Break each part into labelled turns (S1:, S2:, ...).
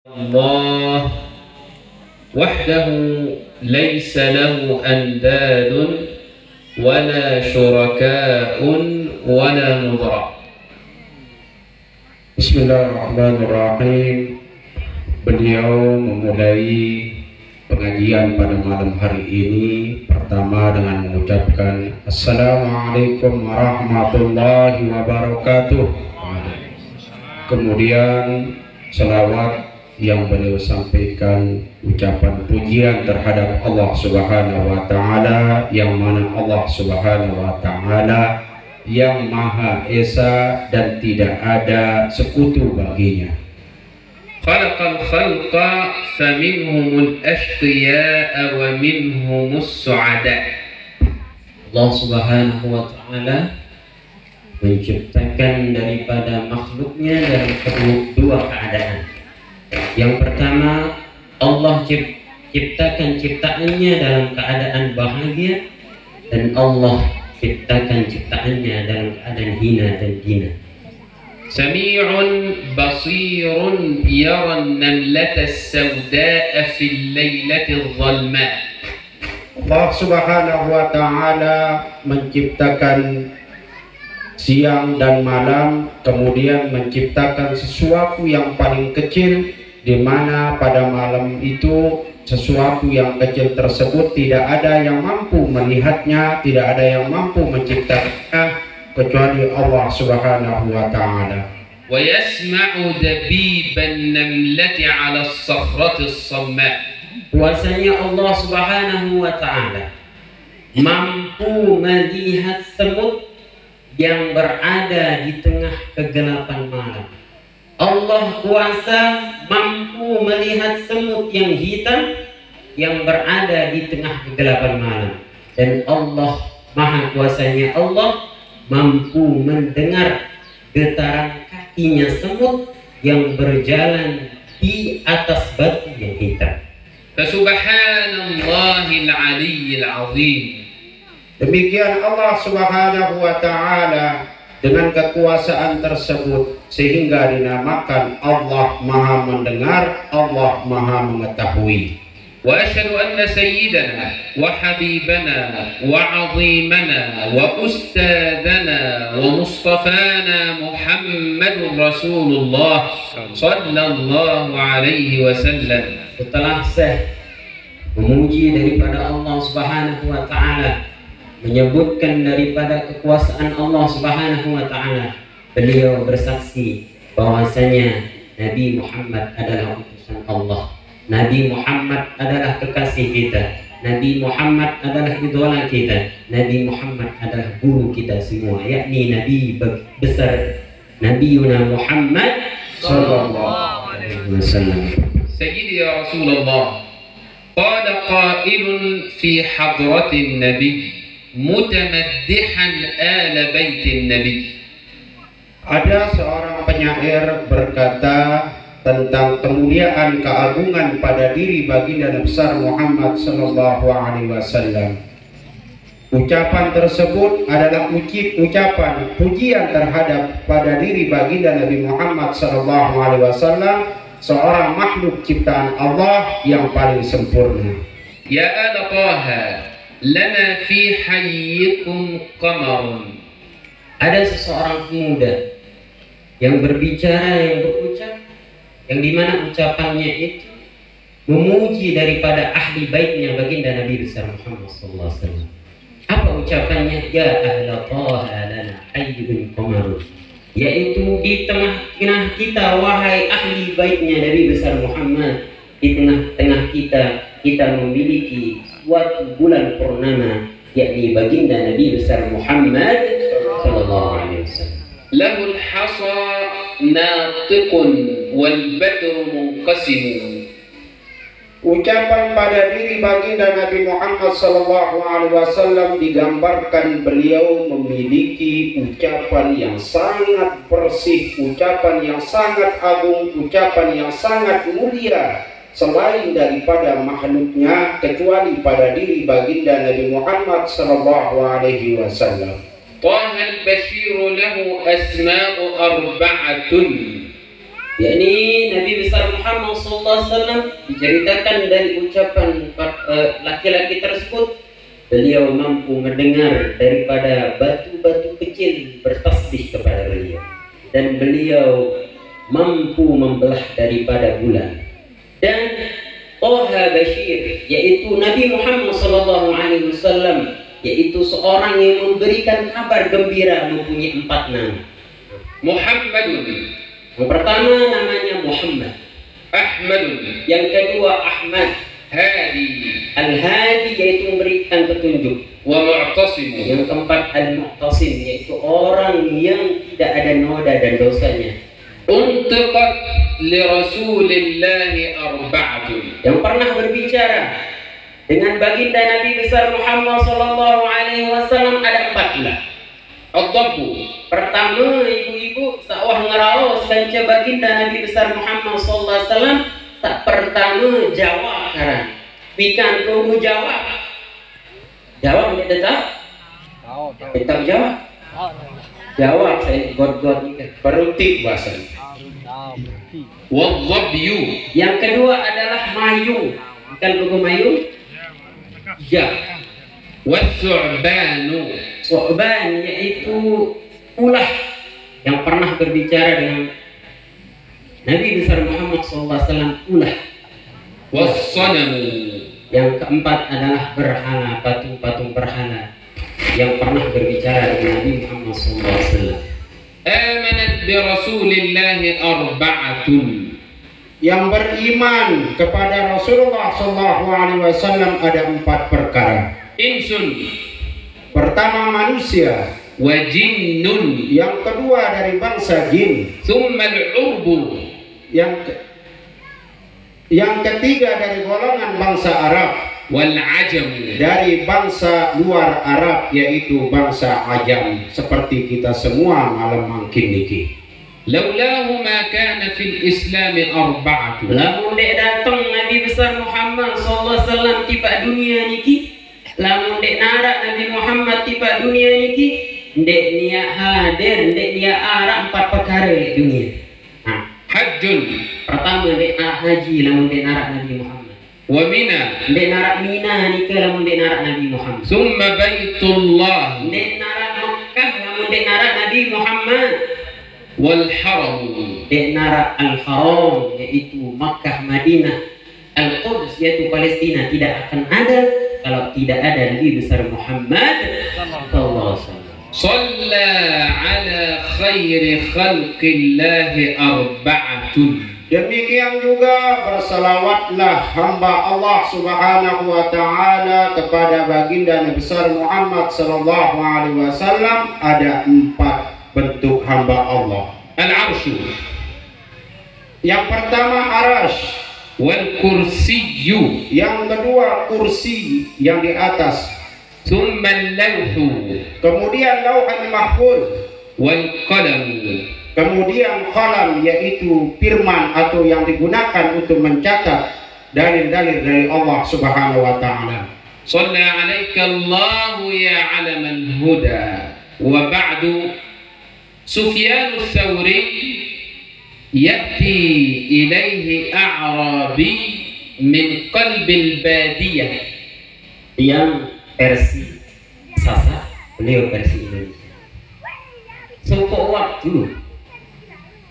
S1: الله وحده ليس له أنداد ولا شركاء ولا نظراء.
S2: Bismillahirrahmanirrahim. Beliau memulai pengajian pada malam hari ini pertama dengan mengucapkan Assalamualaikum warahmatullahi wabarakatuh. Kemudian selawat yang beliau sampaikan, ucapan pujian terhadap Allah Subhanahu wa Ta'ala, yang mana Allah Subhanahu wa Ta'ala yang Maha Esa dan tidak ada sekutu baginya.
S1: Khalaqal khalqa faminhumul ashqiya wa minhumus su'ada.
S3: Allah Subhanahu wa Ta'ala menciptakan daripada makhluknya dalam kedua keadaan. Yang pertama, Allah ciptakan ciptaannya dalam keadaan bahagia, dan Allah ciptakan ciptaannya dalam keadaan hina dan hina.
S1: Sami'un basirun yara an-namlata as-sawda'a fil lailati adh-dhalma.
S2: Allah Subhanahu wa Ta'ala menciptakan siang dan malam, kemudian menciptakan sesuatu yang paling kecil, di mana pada malam itu sesuatu yang kecil tersebut tidak ada yang mampu melihatnya, tidak ada yang mampu menciptakannya kecuali Allah Subhanahu wa Ta'ala.
S1: Wa yasma'u dabiban namlati 'ala as-sakhrati as-samma'.
S3: Kuasanya Allah Subhanahu wa Ta'ala mampu melihat semut yang berada di tengah kegelapan malam. Allah kuasa mampu melihat semut yang hitam yang berada di tengah kegelapan malam. Dan Allah, maha kuasanya Allah, mampu mendengar getaran kakinya semut yang berjalan di atas batu yang hitam.
S1: Fasubhanallahil 'aliyyil 'azim.
S2: Demikian Allah Subhanahu wa Ta'ala dengan kekuasaan tersebut sehingga dinamakan Allah Maha Mendengar, Allah Maha Mengetahui.
S1: Wa asyhadu anna sayyidana wa habibana wa 'azimana wa ustadana wa mustafana Muhammadur Rasulullah sallallahu alaihi wasallam.
S3: Setelah saya memuji daripada Allah Subhanahu wa Ta'ala, menyebutkan daripada kekuasaan Allah Subhanahu wa Ta'ala, beliau bersaksi bahwasanya Nabi Muhammad adalah utusan Allah. Nabi Muhammad adalah kekasih kita. Nabi Muhammad adalah idola kita. Nabi Muhammad adalah guru kita semua, yakni Nabi besar Nabiuna Muhammad sallallahu alaihi wasallam.
S1: Sayyidi ya Rasulullah, qala qailun fi hadratin Nabi mutamaddihan ala baitin Nabi.
S2: Ada seorang penyair berkata tentang kemuliaan keagungan pada diri baginda besar Muhammad sallallahu alaihi wasallam. Ucapan tersebut adalah ucapan pujian terhadap pada diri baginda Nabi Muhammad sallallahu alaihi wasallam, seorang makhluk ciptaan Allah yang paling sempurna.
S1: Ya ala Taha, lana fi hayyikum qamarun.
S3: Ada seseorang pemuda yang berbicara, yang berucap, yang dimana ucapannya itu memuji daripada ahli baitnya baginda Nabi besar Muhammad sallallahu alaihi wasallam. Apa ucapannya? Ya ahla Taha lana hayyun qamarun, yaitu di tengah-tengah kita wahai ahli baitnya Nabi besar Muhammad, di tengah-tengah kita memiliki suatu bulan purnama, yakni baginda Nabi besar Muhammad sallallahu alaihi wasallam.
S1: Lahul hasa natiqun wal badru munqasimun.
S2: Ucapan pada diri baginda Nabi Muhammad sallallahu alaihi wasallam digambarkan beliau memiliki ucapan yang sangat bersih, ucapan yang sangat agung, ucapan yang sangat mulia, selain daripada makhluknya kecuali pada diri baginda Nabi Muhammad sallallahu alaihi wasallam.
S1: Taha al-Bashir lahu asma'u arba'atun.
S3: yakni Nabi besar Muhammad SAW diceritakan dari ucapan laki-laki tersebut, beliau mampu mendengar daripada batu-batu kecil bertasbih kepada beliau, dan beliau mampu membelah daripada bulan. Dan Toha Bashir, yaitu Nabi Muhammad SAW, yaitu seorang yang memberikan kabar gembira, mempunyai 4 nama.
S1: Muhammadun,
S3: Yang pertama namanya Muhammad.
S1: Ahmadun,
S3: Yang kedua Ahmad.
S1: Hadi,
S3: Al-Hadi, yaitu memberikan petunjuk.
S1: wa Mu'tasimun.
S3: Yang keempat Al-Mu'tasim, yaitu orang yang tidak ada noda dan dosanya.
S1: Untiqat li Rasulillahi arba'atun.
S3: Yang pernah berbicara dengan baginda Nabi besar Muhammad SAW ada 4 lah.
S1: Ad-Dabbu,
S3: Pertama, ibu-ibu sawah ngeraos kanca baginda Nabi besar Muhammad SAW. Tak pertama jawab karang. Pikan tunggu jawab. Jawab dia tetap. Tetap jawab. Jawab saya god-god ni kan.
S2: Berhenti bahasa.
S1: wad-Dhabyu,
S3: Yang kedua adalah mayung. Bukan tunggu mayung. Ya.
S1: wa-Thu'banu,
S3: Su'ban, yaitu ulah yang pernah berbicara dengan Nabi besar Muhammad SAW. Ulah.
S1: was-Sanamu,
S3: Yang keempat adalah berhala, patung-patung berhala yang pernah berbicara dengan Nabi Muhammad SAW.
S1: amanat bi Rasulillahi arba'atun.
S2: Yang beriman kepada Rasulullah SAW ada 4 perkara.
S1: Insun
S2: Pertama manusia,
S1: wa jinnun,
S2: yang kedua dari bangsa jin,
S1: thumma al-'urbu,
S2: yang ketiga dari golongan bangsa Arab,
S1: wal-'ajamu.
S2: dari bangsa luar Arab yaitu bangsa Ajam, seperti kita semua malam mangkin niki.
S1: Laulahu ma kana fil Islam arba'atun.
S3: Lamun dek datang Nabi besar Muhammad SAW tiba dunia niki, lamun dek narak Nabi Muhammad tiba dunia niki, dek niat hadir, dek niat arak 4 perkara di dunia.
S1: Hajjun,
S3: Pertama dek haji, lamun dek narak Nabi Muhammad.
S1: wa Mina,
S3: Dek narak Mina nikah, lamun dek narak Nabi Muhammad.
S1: thumma Baitullah,
S3: Dek narak Makkah, lamun dek narak Nabi Muhammad.
S1: wal-Haram.
S3: Dek narak Al-Haram, yaitu Makkah, Madinah. Al-Quds, yaitu Palestina, tidak akan ada kalau tidak ada Nabi besar Muhammad sallallahu alaihi wasallam.
S1: Shalla ala khairi khalqillahi arba'atun.
S2: Demikian juga bersalawatlah hamba Allah Subhanahu wa taala kepada baginda Nabi besar Muhammad sallallahu alaihi wasallam ada 4 bentuk hamba Allah.
S1: Al-'arsyu,
S2: Yang pertama arash,
S1: wal-kursiyyu,
S2: yang kedua kursi yang di atas,
S1: thumma al-lawhu,
S2: kemudian lauhul mahfuz,
S1: wal-qalamu.
S2: kemudian qalam yaitu firman atau yang digunakan untuk mencatat dalil-dalil dari Allah Subhanahu wa taala.
S1: Shalla 'alaika Allahu ya 'alamal huda. Wa ba'du, Sufyan ats-Tsauri ya'ti ilaihi a'rabi min qalbil badiyah.
S3: Yang versi Sasak, beliau versi Indonesia. Sopok waktu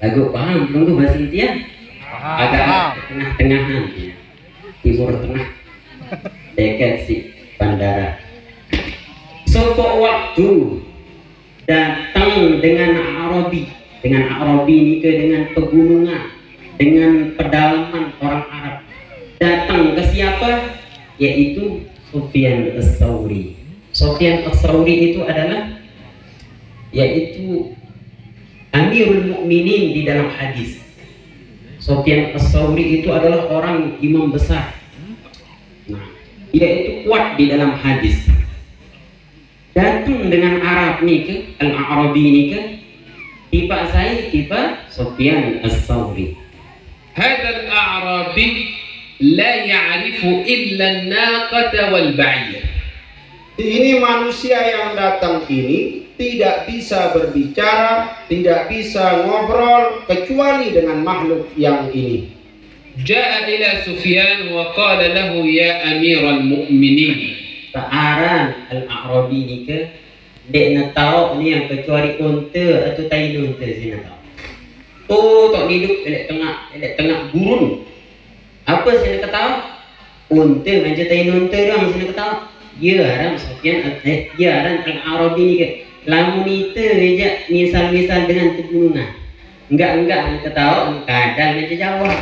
S3: lagu paham tunggu bahasa India agak tengah-tengahan ya. Timur tengah dekat si bandara. Sopok waktu datang dengan Arabi ini ke dengan pegunungan, dengan pedalaman orang Arab. Datang ke siapa? Yaitu Sufyan ats-Tsauri. Sufyan ats-Tsauri itu adalah yaitu Amirul Mukminin di dalam hadis. Sufyan ats-Tsauri itu adalah orang imam besar. Nah, dia itu kuat di dalam hadis. Datang dengan Arab nih ke Al-Arabi nih ke tiba Sufyan ats-Tsauri.
S1: Hadha al-a'rabi la ya'rifu illa an-naqata wal ba'ir.
S2: Ini manusia yang datang ini tidak bisa berbicara, tidak bisa ngobrol kecuali dengan makhluk yang ini.
S1: جاء إلى سفيان وقال له يا أمير المؤمنين.
S3: Ta'aran al-A'rabi ni ke dek nak tahu ni yang kecuali unta atau tai unta sini tahu. Tu tak hidup elok tengah gurun. Apa sini tahu? Unta macam tai unta doang sini tahu. Ya haram Sufyan ya haram al-A'rabi ni ke lamun itu aja misal-misal dengan pegunungan. Enggak kita tahu kadang macam Jawa.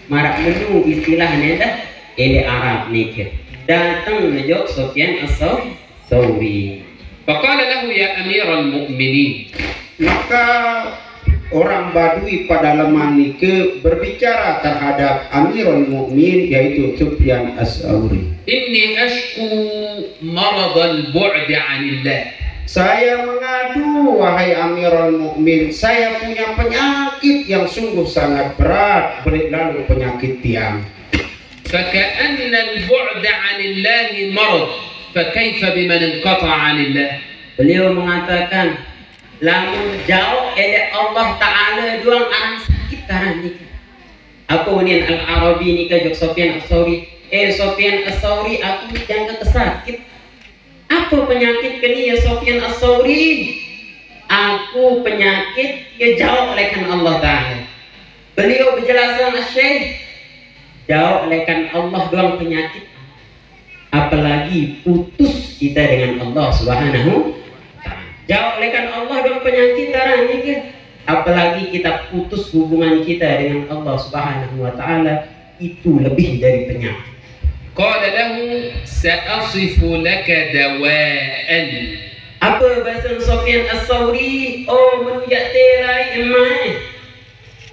S3: Marak menu istilahnya dah ele Arab ni ke. Datang ngejok Sufyan as-Tsauri.
S1: فقال له يا أمير المؤمنين.
S2: Maka orang Badui pada lemah nike berbicara terhadap Amirul Mukmin yaitu Sufyan as-Tsauri.
S1: إني أشكو مرض البعد عن الله.
S2: Saya mengadu wahai Amirul Mukmin, saya punya penyakit yang sungguh sangat berat, lalu penyakit tiang.
S1: فكأن البعد عن الله مرض فكيف بمن انقطع عن الله.
S3: Beliau mengatakan lamun jauh oleh Allah Ta'ala doang arang sakit karang ni. Apa ni al-Arabi ni ke jok Sufyan as-Tsauri. Sufyan as-Tsauri aku jangan kesakit. Apa penyakit kini ya Sufyan as-Tsauri? Aku penyakit ya jauh olehkan Allah Ta'ala. Beliau berjelasan Syekh jauh olehkan Allah doang penyakit. Apalagi putus kita dengan Allah Subhanahu Ta'ala. Jauh olehkan Allah doang penyakit darah ni ke. Apalagi kita putus hubungan kita dengan Allah Subhanahu wa Ta'ala, itu lebih dari penyakit.
S1: قال له سأصف لك دواء.
S3: Apa bahasa Sufyan as-Tsauri? Oh menujak terai emai.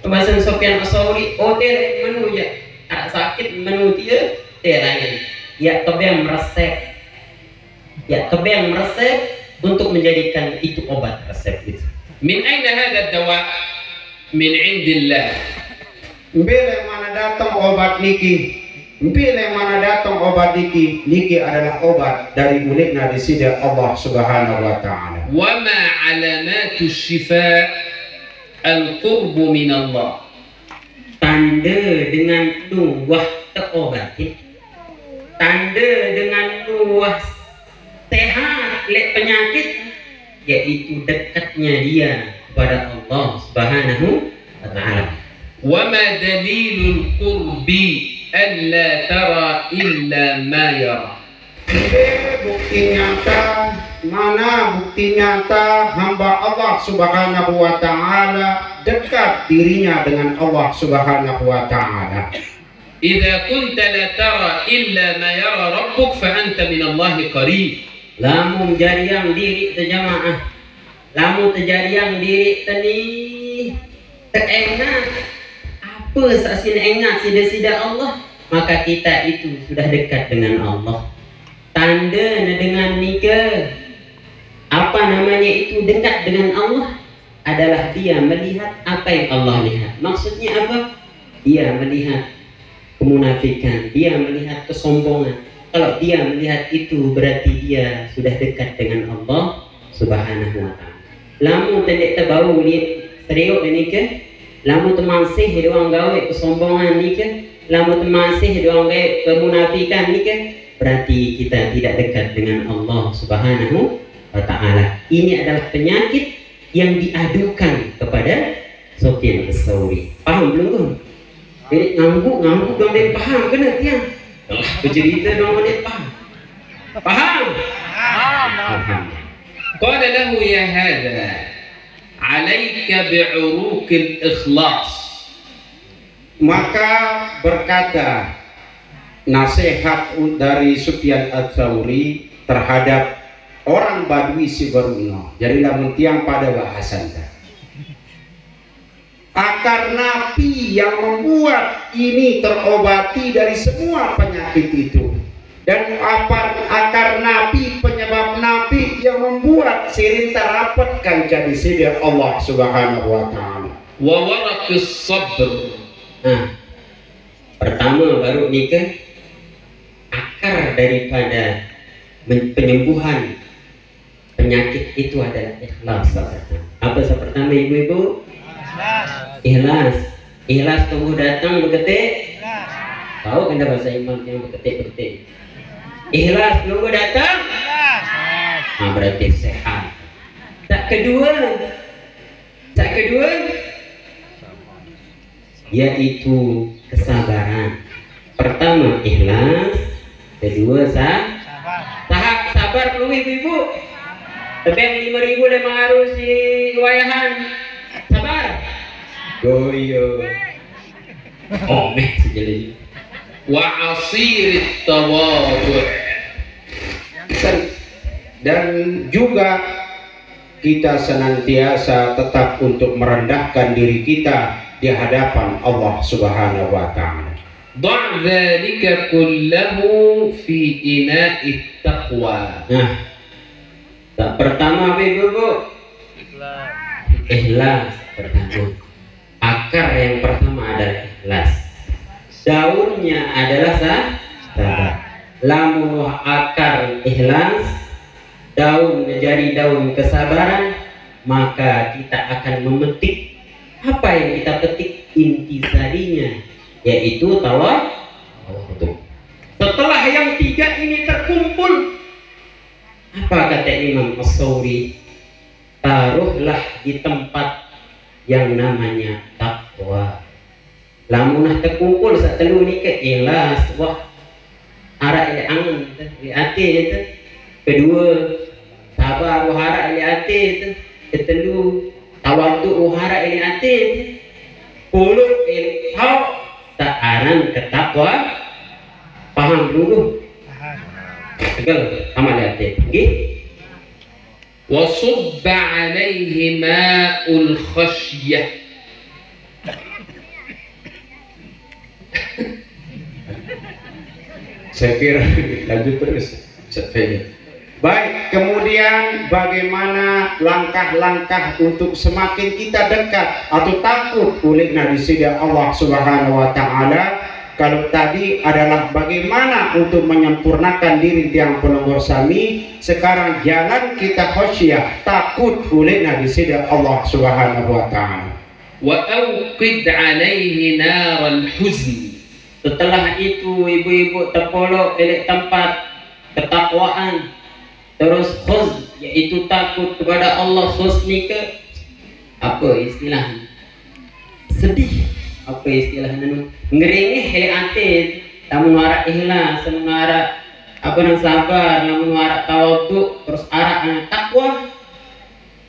S3: Bahasa Sufyan as-Tsauri, oh terai menujak. Tak sakit menujak terai. Ya tebang meresep. Ya tebang meresep untuk menjadikan itu obat resep itu.
S1: من أين هذا الدواء؟ من عند الله.
S2: Bila mana datang obat niki? Bila mana datang obat niki? Niki adalah obat dari miliknya di sisi Allah Subhanahu wa Ta'ala.
S1: وما علامات الشفاء القرب من الله.
S3: Tanda dengan luah terobati, tanda dengan luah sehat lek penyakit, yaitu dekatnya dia kepada Allah Subhanahu wa Ta'ala.
S1: وما دليل القرب ألا ترى إلا ما يرى.
S2: Bukti nyata, mana bukti nyata hamba Allah Subhanahu wa Ta'ala dekat dirinya dengan Allah Subhanahu wa Ta'ala.
S1: إذا كنت لا ترى إلا ما يرى ربك فأنت من الله قريب.
S3: Lamun jariang diri terjamaah, lamun terjariang diri tani terengat apa sasin engat sida-sida Allah, maka kita itu sudah dekat dengan Allah. Tanda dengan nikah apa namanya itu dekat dengan Allah adalah dia melihat apa yang Allah lihat. Maksudnya apa? Dia melihat kemunafikan, dia melihat kesombongan. Kalau dia melihat itu berarti dia sudah dekat dengan Allah Subhanahu wa Ta'ala. Lamun tidak terbau lihat serius ni ke, lamun termasih doang gawe kesombongan ni ke, lamun termasih doang gawe kemunafikan ni ke, berarti kita tidak dekat dengan Allah Subhanahu wa Ta'ala. Ini adalah penyakit yang diadukan kepada Sufyan as-Tsauri. Paham belum tu? Jadi ngangguk dong dia paham kena tiang. Bercerita dong dia paham. Paham? Paham.
S1: قال له يا هذا عليك بعروق الإخلاص.
S2: Maka berkata nasihat dari Sufyan as-Tsauri terhadap orang Badui Siberuna. Jadi lamun tiang pada bahasan akar napi yang membuat ini terobati dari semua penyakit itu, dan akar napi penyebab napi yang membuat sirin terapatkan jadi sidi Allah Subhanahu wa Ta'ala.
S1: وورق الصبر.
S3: Nah, pertama baru nikah akar daripada penyembuhan penyakit itu adalah ikhlas. Apa pertama ibu-ibu? Ikhlas. Ikhlas tunggu datang beketik. Tahu kan bahasa imam yang beketik-beketik? Ikhlas tunggu datang. Nah, berarti sehat. Tak kedua yaitu kesabaran. Pertama ikhlas, kedua sabar dulu ibu-ibu. Tebeng 5.000 le harus si wayahan. Sabar. Goyo. Omeh jadi.
S1: Wa asirit tawadhu'.
S2: Dan juga kita senantiasa tetap untuk merendahkan diri kita di hadapan Allah Subhanahu wa taala.
S1: Dha' dzalika kullahu fi ina'it taqwa.
S3: Nah, tak pertama ibu-ibu ikhlas pertama. Akar yang pertama adalah ikhlas. Daunnya adalah sabar. Lamun akar ikhlas, daun menjadi daun kesabaran, maka kita akan memetik apa yang kita petik intisarinya, yaitu tawadhu. Setelah yang tiga ini terkumpul, apa kata Imam As-Sawri? Taruhlah di tempat yang namanya takwa. Lamunah terkumpul saat telu ni ke ikhlas, wah arak ile angan di hati itu. Kedua sabar wahara ile hati itu. Ketelu tawadhu wahara ile hati itu. Puluh ilhau tak aran ketakwa. Paham dulu? Tegal amal hati. Nggih.
S1: Wa subba 'alaihi ma'ul khasyah.
S2: Saya kira lanjut terus. Baik, kemudian bagaimana langkah-langkah untuk semakin kita dekat atau takut oleh Nabi Sida Allah Subhanahu wa taala. Kalau tadi adalah bagaimana untuk menyempurnakan diri yang penunggu sami, sekarang jalan kita khasyah, takut oleh Nabi Sida Allah Subhanahu wa taala.
S1: Wa awqid 'alaihi naral huzn.
S3: Setelah itu ibu-ibu terpolok di tempat ketakwaan, terus khuz yaitu takut kepada Allah. Khuz ni ke apa istilahnya? Sedih. Apa istilahnya? Ngeringih hele ate, lamun warak ikhlas, lamun warak apa nang sabar, lamun warak tawadhu, terus arak takwa,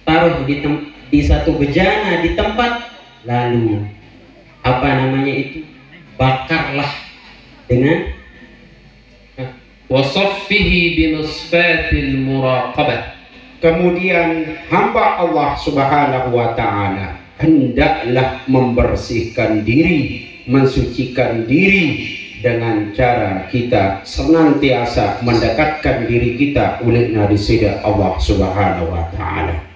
S3: taruh di satu bejana di tempat, lalu apa namanya itu? Bakarlah dengan
S1: wasaffihi bimisfatil muraqabah.
S2: Kemudian hamba Allah Subhanahu wa taala hendaklah membersihkan diri, mensucikan diri dengan cara kita senantiasa mendekatkan diri kita oleh Nabi Sida Allah Subhanahu wa taala.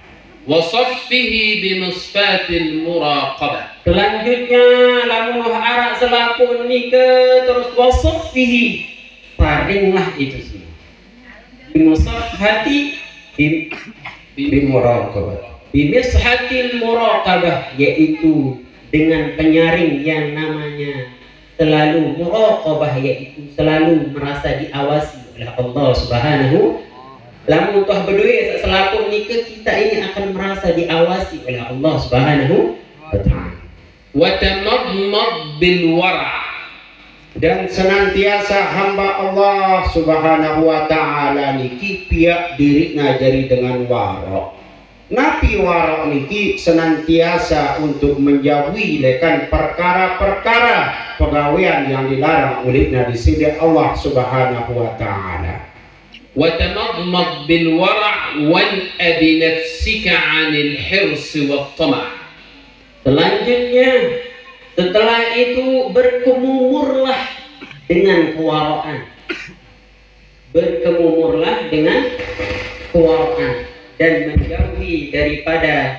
S1: Wasaffihi bimisfatil muraqabah.
S3: Selanjutnya lamun arak selapun nika terus wasaffihi, paringlah itu semua. Bimusafhati
S2: Bimuraqabah.
S3: Bimishatil muraqabah, yaitu dengan penyaring yang namanya selalu muraqabah, yaitu selalu merasa diawasi oleh Allah Subhanahu. Lamun toh berdua selapun nikah, kita ini akan merasa diawasi oleh Allah Subhanahu wa taala.
S1: Wa tamadmad bil wara'.
S2: Dan senantiasa hamba Allah Subhanahu wa taala niki piak diri ngajari dengan wara'. Napi wara' niki senantiasa untuk menjauhi lekan perkara-perkara pegawaian yang dilarang oleh Nabi Sida Allah Subhanahu wa taala.
S1: وتمضمض بالورع وانأ بنفسك عن الحرص والطمع.
S3: Selanjutnya setelah itu berkemumurlah dengan kewaraan. Berkemumurlah dengan kewaraan dan menjauhi daripada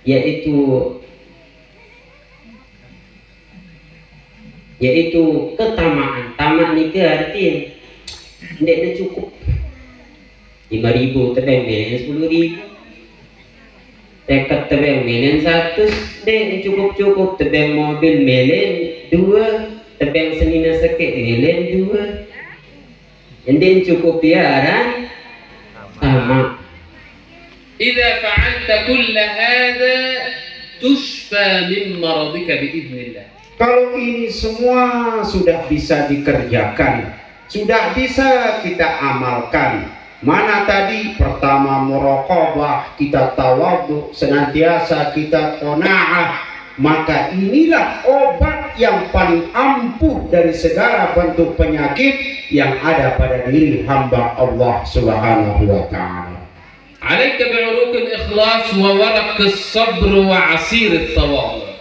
S3: yaitu yaitu ketamaan. Tamak ni ke arti tidak cukup. 5.000 tebeng melen 10.000. Tekat tebeng melen 100 deh cukup tebeng mobil melen 2 tebeng senina sekek melen 2 and then cukup biaran sama.
S1: إذا فعلت كل هذا تشفى من مرضك بإذن الله.
S2: Kalau ini semua sudah bisa dikerjakan, sudah bisa kita amalkan. Mana tadi pertama muraqabah, kita tawadhu, senantiasa kita qanaah, maka inilah obat yang paling ampuh dari segala bentuk penyakit yang ada pada diri hamba Allah Subhanahu wa taala.
S1: عليك بعروق الإخلاص وورق الصبر وعصير التواضع.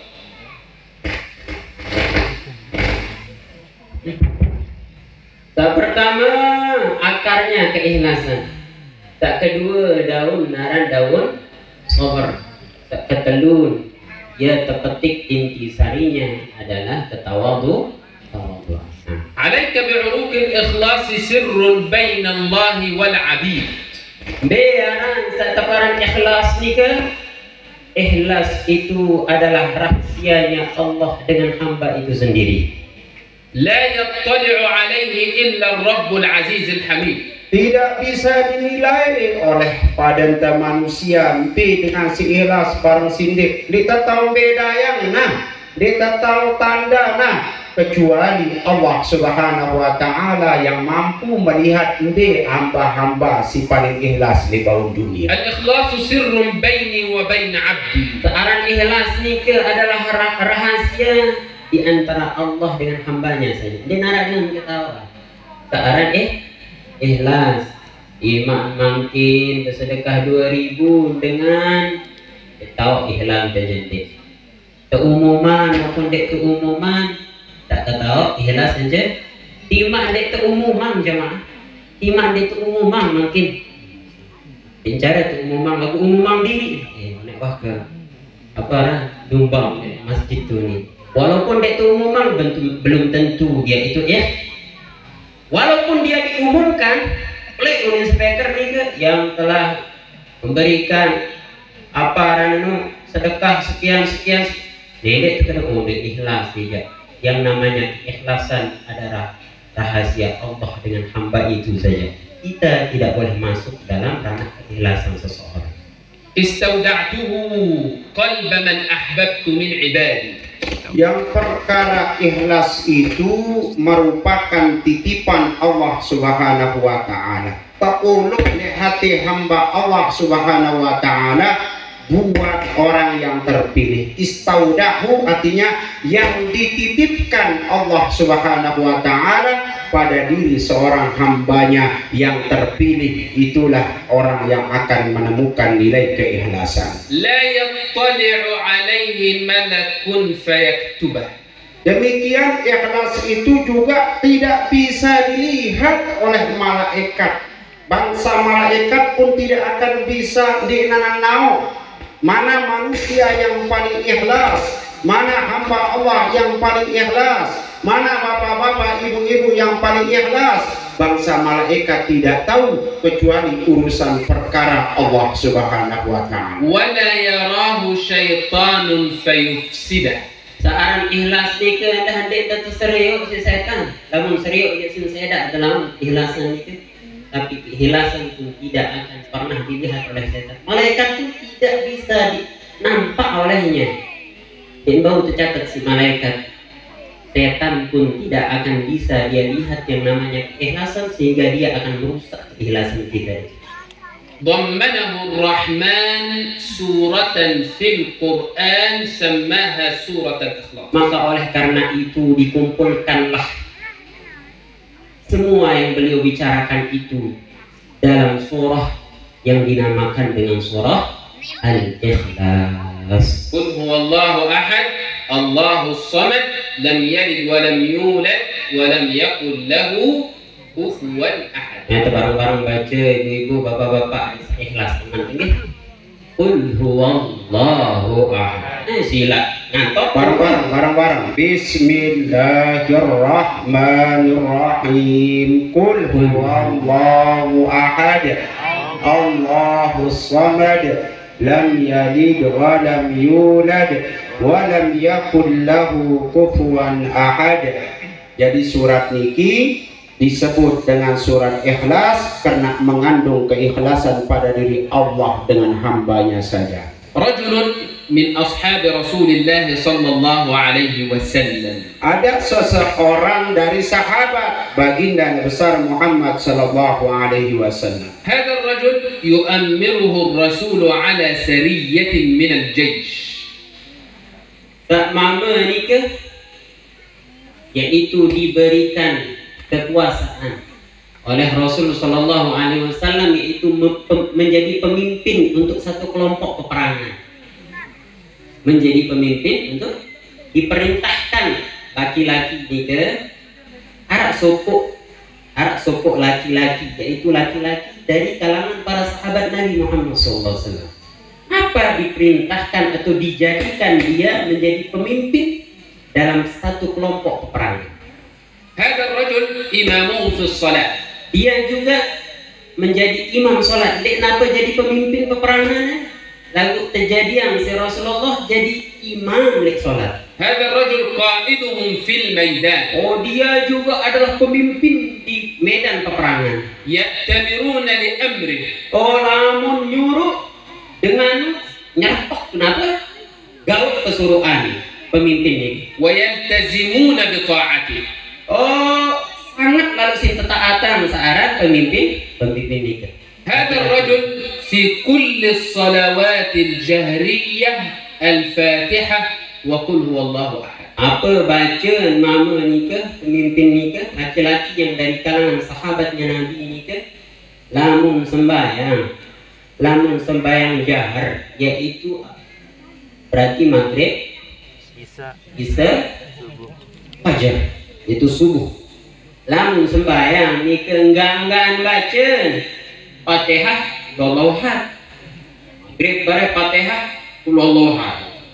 S3: Tak pertama akarnya keikhlasan. Tak kedua daun naran daun sabar. Tak ketelun ya terpetik inti sarinya adalah ketawadhu.
S1: عليك بعروق الإخلاص سر بين الله والعبيد.
S3: Bearan sataparan ikhlas ni ke? Ikhlas itu adalah rahsianya Allah dengan hamba itu sendiri.
S1: لا يطلع عليه إلا الرب العزيز الحميد.
S2: Tidak bisa dinilai oleh padanta manusia dengan si ikhlas barang sindik. Kita tahu beda yang kita tahu tanda kecuali Allah Subhanahu wa taala yang mampu melihat hamba-hamba si paling ikhlas di bawah dunia.
S1: الإخلاص سر بيني وبين عبدي.
S3: Seorang ikhlas ni ke adalah rahasia di antara Allah dengan hambanya saja. Dia narakan kita tahu. Seorang ikhlas iman mungkin bersedekah 2.000 dengan tahu ikhlas dan jentik. Keumuman maupun dek keumuman tak tahu ikhlas saja. Timak dek keumuman jemaah. Timak dek keumuman mungkin. Bicara keumuman lagu umuman diri. Nak bahkan apa dumbang masjid tu ni. Walaupun dek keumuman belum tentu dia itu walaupun dia diumumkan oleh inspektor ni ke yang telah memberikan apa sedekah sekian Dedek itu kena dia ikhlas dia. Yang namanya ikhlasan adalah rahasia Allah dengan hamba itu saja. Kita tidak boleh masuk dalam ranah keikhlasan seseorang.
S1: Istauda'tuhu qalba man ahbabtu min ibadi.
S2: Yang perkara ikhlas itu merupakan titipan Allah Subhanahu wa taala. Takuluk di hati hamba Allah Subhanahu wa taala buat orang yang terpilih. Istaudahu artinya yang dititipkan Allah Subhanahu wa taala pada diri seorang hambanya yang terpilih, itulah orang yang akan menemukan nilai keikhlasan.
S1: La yattali'u alaihi malakun fayaktubah.
S2: Demikian ikhlas itu juga tidak bisa dilihat oleh malaikat. Bangsa malaikat pun tidak akan bisa dinanau mana manusia yang paling ikhlas, mana hamba Allah yang paling ikhlas, mana bapak-bapak, ibu-ibu yang paling ikhlas. Bangsa malaikat tidak tahu kecuali urusan perkara Allah Subhanahu wa taala.
S1: Wala yarahu syaitanun fayufsidah.
S3: Seorang ikhlas ni ke dah hendak terseriuk si setan. Namun seriuk dia sin sedak dalam ikhlasan itu. Tapi keikhlasan itu tidak akan pernah dilihat oleh setan. Malaikat itu tidak bisa nampak olehnya. Dan baru tercatat si malaikat. Setan pun tidak akan bisa dia lihat yang namanya keikhlasan sehingga dia akan merusak keikhlasan kita.
S1: ضمنه الرحمن سورة في القرآن سماها سورة الإخلاص.
S3: Maka oleh karena itu dikumpulkanlah semua yang beliau bicarakan itu dalam surah yang dinamakan dengan surah Al-Ikhlas.
S1: Qul huwallahu ahad, Allahus samad, lam yalid wa lam yulad wa lam yakul lahu kufuwan ahad.
S3: Nyata bareng-bareng baca ibu-ibu, bapak-bapak ikhlas teman ini. Qul huwallahu ahad. Sila ngantok
S2: bareng-bareng. Bismillahirrahmanirrahim. Qul huwallahu ahad. Allahus samad lam yalid wa lam yulad wa lam yakul lahu kufuwan ahad. Jadi surat niki disebut dengan surat Ikhlas karena mengandung keikhlasan pada diri Allah dengan hambanya saja.
S1: Rajulun min ashab Rasulillah sallallahu alaihi wasallam.
S2: Ada seseorang dari sahabat baginda besar Muhammad sallallahu alaihi wasallam.
S1: Hadha ar-rajul yu'ammiruhu ar-rasul ala sariyatin min al-jaysh.
S3: Tak mama nikah, yaitu diberikan kekuasaan oleh Rasul sallallahu alaihi wasallam, yaitu menjadi pemimpin untuk satu kelompok peperangan. Menjadi pemimpin untuk diperintahkan laki-laki nikah arak sopok laki-laki, yaitu laki-laki dari kalangan para sahabat Nabi Muhammad SAW. Apa diperintahkan atau dijadikan dia menjadi pemimpin dalam satu kelompok peperangan.
S1: Hadha ar-rajul imamuhu fi shalah.
S3: Dia juga menjadi imam sholat. Kenapa jadi pemimpin peperangan? Lalu terjadi si Rasulullah jadi imam lek sholat.
S1: Hadha ar-rajul qa'iduhum fil maidan.
S3: Oh, dia juga adalah pemimpin di medan peperangan.
S1: Ya'tamiruna li amri.
S3: Oh, lamun nyuruh dengan nyertok. Kenapa? Gaul kesuruhan pemimpin ini.
S1: Wa yaltazimuna bi ta'ati.
S3: Oh, sangat lalu si ketaatan searah pemimpin ini.
S1: Hadha ar-rajul fi kulli as-salawat al-jahriyah al-Fatihah wa qul huwallahu ahad.
S3: Apa bacaan mama nikah, pemimpin nikah, laki-laki yang dari kalangan sahabatnya Nabi nikah, lamun sembahyang jahar, yaitu berarti maghrib, isya, fajar, itu subuh. Lamun sembahyang nikah enggak bacaan Fatihah, Qul-Huwallahu. Maghrib bare Fatihah, Qul-Huwallahu.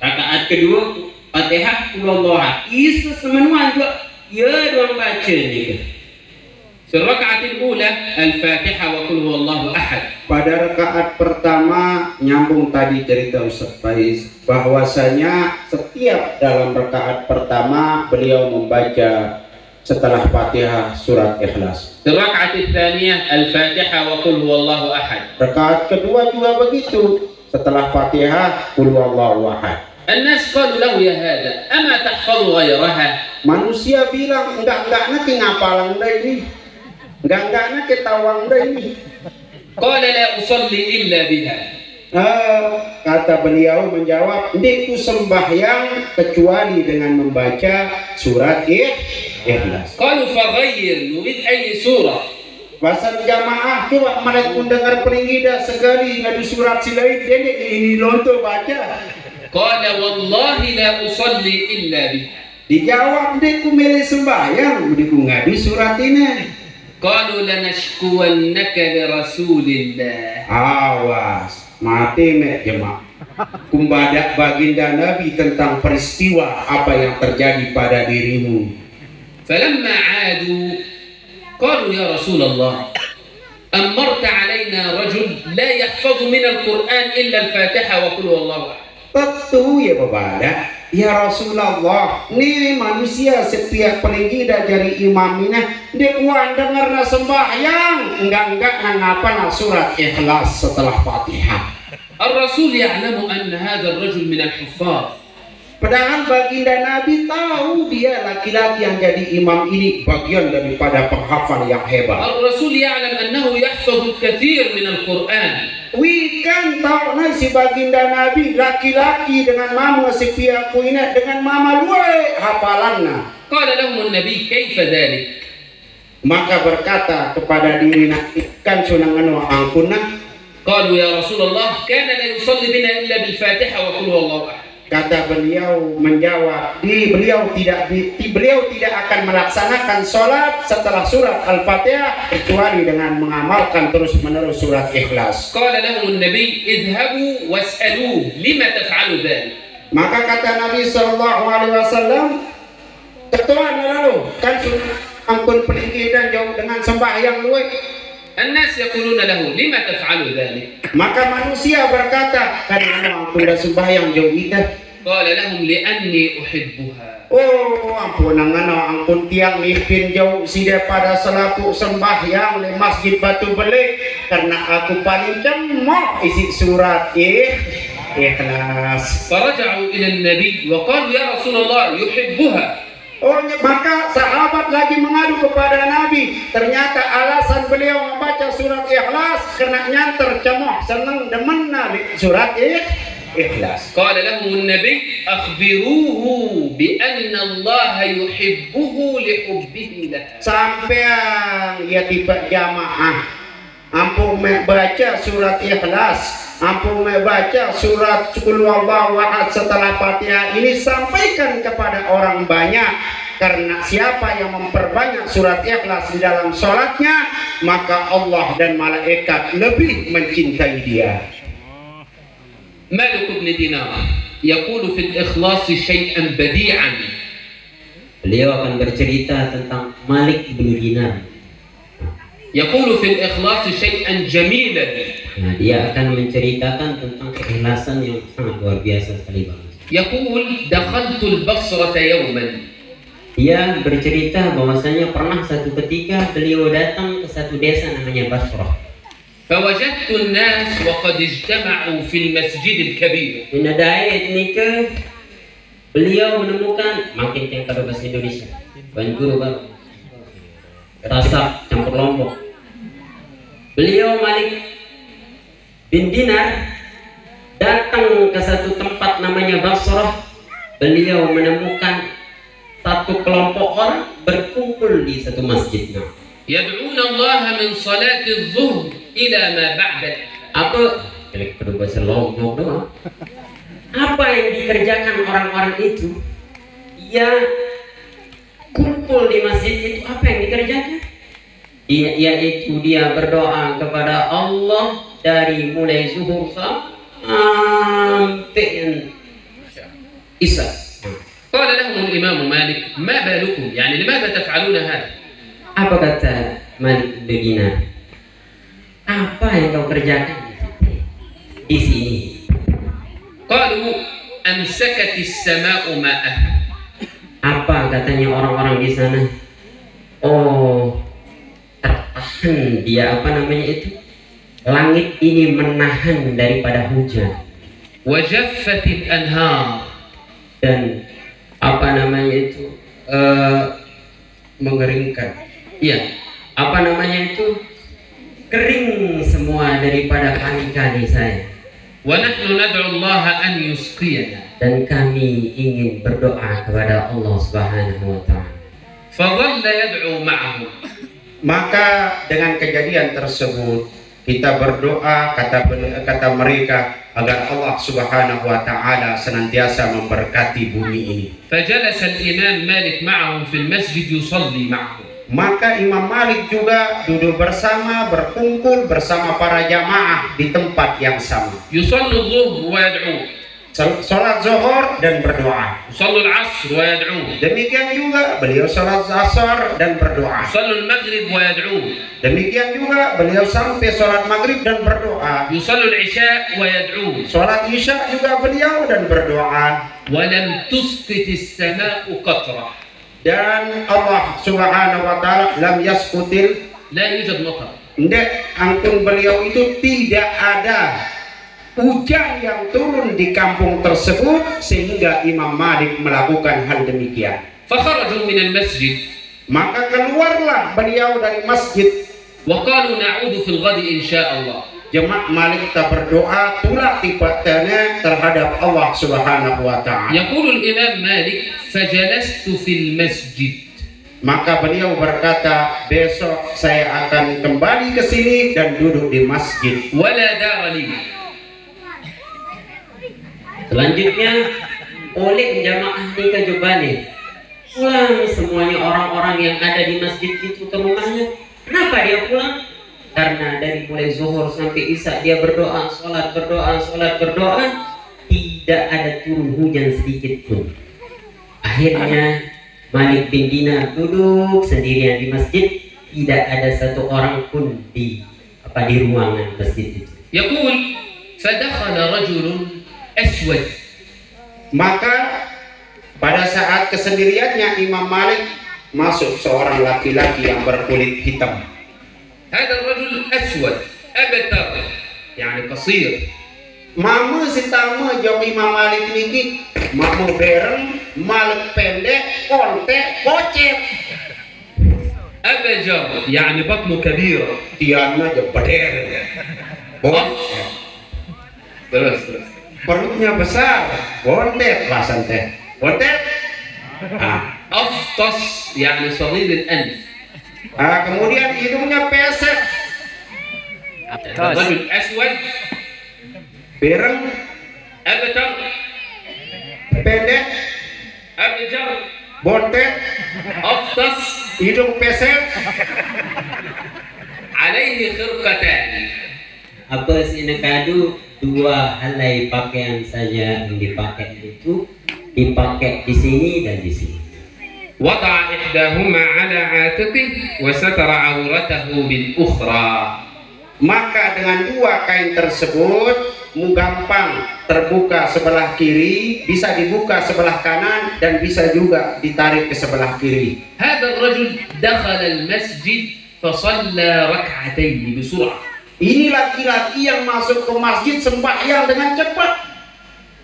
S3: Rakaat kedua Fatihah, Qul-Huwallahu. Isu semenuan juga ya doang baca nikah.
S1: Fi raka'atil ula al-Fatihah wa qul huwallahu ahad.
S2: Pada rakaat pertama nyambung tadi cerita Ustaz Faiz bahwasanya setiap dalam rakaat pertama beliau membaca setelah Fatihah surat Ikhlas.
S1: Fi raka'atil tsaniyah al-Fatihah wa qul huwallahu ahad.
S2: Rakaat kedua juga begitu. Setelah Fatihah qul huwallahu ahad.
S1: الناس قالوا له يا هذا أما تحفظ غيرها.
S2: Manusia bilang enggak nanti ngapalan dah ini. Enggak nanti tawang dah ini.
S1: قال لا أصلي إلا بها.
S2: Kata beliau menjawab, "Ndiku sembahyang kecuali dengan membaca surat Ikhlas."
S1: قالوا فغير نريد أي سورة.
S2: Pasal jamaah coba mereka mendengar peringida sekali ngadu surat silain dede ini lonto baca.
S1: قال والله لا أصلي إلا بها.
S2: Dijawab ndiku milih sembahyang, ndiku ngadu surat ini.
S1: قالوا لنشكونك لرسول الله.
S2: Awas, mati mek jemaah. Kumbadak baginda Nabi tentang peristiwa apa yang terjadi pada dirimu.
S1: فلما عادوا قالوا يا رسول الله أمرت علينا رجل لا يحفظ من القرآن إلا الفاتحة وقل هو الله أحد.
S2: Betul ya Bapak. Ya Rasulullah, nih manusia setiap peringida dari imamina dia kuan dengar sembahyang enggak ngapa surat Ikhlas setelah Fatihah.
S1: الرسول يعلم أن هذا الرجل من الحفاظ.
S2: Padahal baginda Nabi tahu dia laki-laki yang jadi imam ini bagian daripada penghafal yang hebat.
S1: الرسول يعلم أنه يحفظ الكثير من القرآن.
S2: Wikan tahu nih si baginda Nabi laki-laki dengan mama si piaku ini dengan mama luwe hafalanna.
S1: قال لهم النبي كيف ذلك؟
S2: Maka berkata kepada diri Nabi kan sunangan wa angkunna.
S1: قالوا يا رسول الله كان لا يصلي بنا إلا بالفاتحة وقل هو الله أحد.
S2: Kata beliau menjawab, beliau tidak akan melaksanakan sholat setelah surat Al-Fatihah kecuali dengan mengamalkan terus-menerus surat Ikhlas.
S1: قال لهم النبي اذهبوا واسألوه لما تفعلوا ذلك.
S2: Maka kata Nabi SAW, ketuan lalu kan sunnah ampun peninggi dan jauh dengan sembahyang luwe.
S1: الناس يقولون له لما تفعل ذلك؟
S2: Maka manusia berkata, "Karena aku sudah sembahyang jauh itu."
S1: قال لهم لأني أحبها.
S2: Oh, ampun ampun tiang limpin jauh sida pada selaku sembahyang di masjid Batu Belik karena aku paling cemok isi surat ikhlas.
S1: فرجعوا إلى النبي وقالوا يا رسول الله يحبها.
S2: Oh, maka sahabat lagi mengadu kepada Nabi. Ternyata alasan beliau membaca surat ikhlas karena nyanter cemok seneng demen surat ikhlas.
S1: قال لهم النبي أخبروه بأن الله يحبه لحبه له.
S2: Sampai ya tiba jamaah ampun membaca surat ikhlas, ampun membaca surat Qul huwallahu ahad setelah Fatihah ini sampaikan kepada orang banyak, karena siapa yang memperbanyak surat ikhlas di dalam sholatnya maka Allah dan malaikat lebih mencintai dia.
S1: مالك بن دينار يقول في الإخلاص شيئا بديعا.
S3: Beliau akan bercerita tentang Malik bin Dinar.
S1: يقول في الإخلاص شيئا جميلا.
S3: Nah, dia akan menceritakan tentang keikhlasan yang sangat luar biasa sekali, Bang.
S1: يقول دخلت البصرة يوما.
S3: Dia bercerita bahwasanya pernah satu ketika beliau datang ke satu desa namanya Basrah.
S1: فوجدت الناس وقد اجتمعوا في المسجد الكبير.
S3: Inadai nikah beliau menemukan makin yang pada bahasa Indonesia. Ban guru Bang. Tasak campur Lombok. Beliau Malik bin Dinar datang ke satu tempat namanya Basrah. Beliau menemukan satu kelompok orang berkumpul di satu masjid.
S1: يدعون الله من صلاة الظهر إلى ما بعد.
S3: Apa? Kedua bahasa Lombok doang. Apa yang dikerjakan orang-orang itu? Ya kumpul di masjid itu, apa yang dikerjakan? Yaitu dia berdoa kepada Allah dari mulai zuhur sampai Isya.
S1: قال لهم الإمام مالك ما بالكم يعني لماذا تفعلون هذا؟
S3: Apa kata Malik bin Dinar? Apa yang kau kerjakan di sini?
S1: قالوا أمسكت السماء ماءها.
S3: Apa katanya orang-orang di sana? Oh, tertahan dia, apa namanya itu? Langit ini menahan daripada hujan.
S1: وجفت الأنهار.
S3: Dan apa namanya itu? Mengeringkan. Iya, apa namanya itu? Kering semua daripada kali-kali saya.
S1: ونحن ندعو الله أن يسقينا.
S3: Dan kami ingin berdoa kepada Allah Subhanahu wa taala.
S1: فظل يدعو معهم.
S2: Maka dengan kejadian tersebut kita berdoa kata mereka agar Allah Subhanahu wa taala senantiasa memberkati bumi ini.
S1: فجلس الإمام مالك معهم في المسجد يصلي معهم.
S2: Maka Imam Malik juga duduk bersama, berkumpul bersama para jamaah di tempat yang sama.
S1: يصلي الظهر ويدعو.
S2: Salat zuhur dan berdoa.
S1: يصلي العصر ويدعو.
S2: Demikian juga beliau salat asar dan berdoa.
S1: يصلي المغرب ويدعو.
S2: Demikian juga beliau sampai salat maghrib dan berdoa.
S1: يصلي العشاء ويدعو.
S2: Salat isya juga beliau dan berdoa.
S1: ولم تسقط السماء قطرة.
S2: Dan Allah Subhanahu wa taala lam yasqutil,
S1: لا يوجد مطر.
S2: ndek angkun beliau itu tidak ada hujan yang turun di kampung tersebut sehingga Imam Malik melakukan hal demikian.
S1: فخرجوا من المسجد.
S2: Maka keluarlah beliau dari masjid.
S1: وقالوا نعود في الغد إن شاء الله.
S2: Jemaah Malik kita berdoa tulak tipatnya terhadap Allah Subhanahu wa taala.
S1: يقول الإمام مالك فجلست في المسجد.
S2: Maka beliau berkata, besok saya akan kembali ke sini dan duduk di masjid.
S1: ولا دار لي.
S3: Selanjutnya oleh jamaah nikah Jubali pulang semuanya orang-orang yang ada di masjid itu ke rumahnya. Kenapa dia pulang? Karena dari mulai zuhur sampai isya dia berdoa, sholat, tidak ada turun hujan sedikit pun. Akhirnya Malik bin Dinar duduk sendirian di masjid. tidak ada satu orang pun di ruangan masjid itu.
S1: يقول فدخل رجل أسود.
S2: Maka pada saat kesendiriannya Imam Malik masuk seorang laki-laki yang berkulit hitam.
S1: هذا الرجل أسود أبتر يعني قصير.
S2: Mama sitama jauh Imam Malik ini mama bereng, Malik pendek, kontek, kocep.
S1: أبجر يعني بطنه كبيرة.
S2: Tiana aja beder.
S1: Terus.
S2: Perutnya besar, kontek, lasan teh. Kontek.
S1: أفطس يعني صغير الأنف.
S2: Kemudian hidungnya pesek.
S1: الرجل أسود
S2: Bereng,
S1: أبتر
S2: pendek,
S1: أبجر
S2: bontek,
S1: أفطس
S2: hidung pesek.
S1: عليه خرقتان.
S3: Apa sih nakadu? Dua helai pakaian saja yang dipakai itu dipakai di sini dan di sini.
S1: وضع إحداهما على عاتقه وستر عورته بالأخرى.
S2: Maka dengan dua kain tersebut gampang terbuka sebelah kiri, bisa dibuka sebelah kanan, dan bisa juga ditarik ke sebelah kiri.
S1: هذا الرجل دخل المسجد فصلى ركعتين بسرعة.
S2: Ini laki-laki yang masuk ke masjid sembahyang dengan cepat.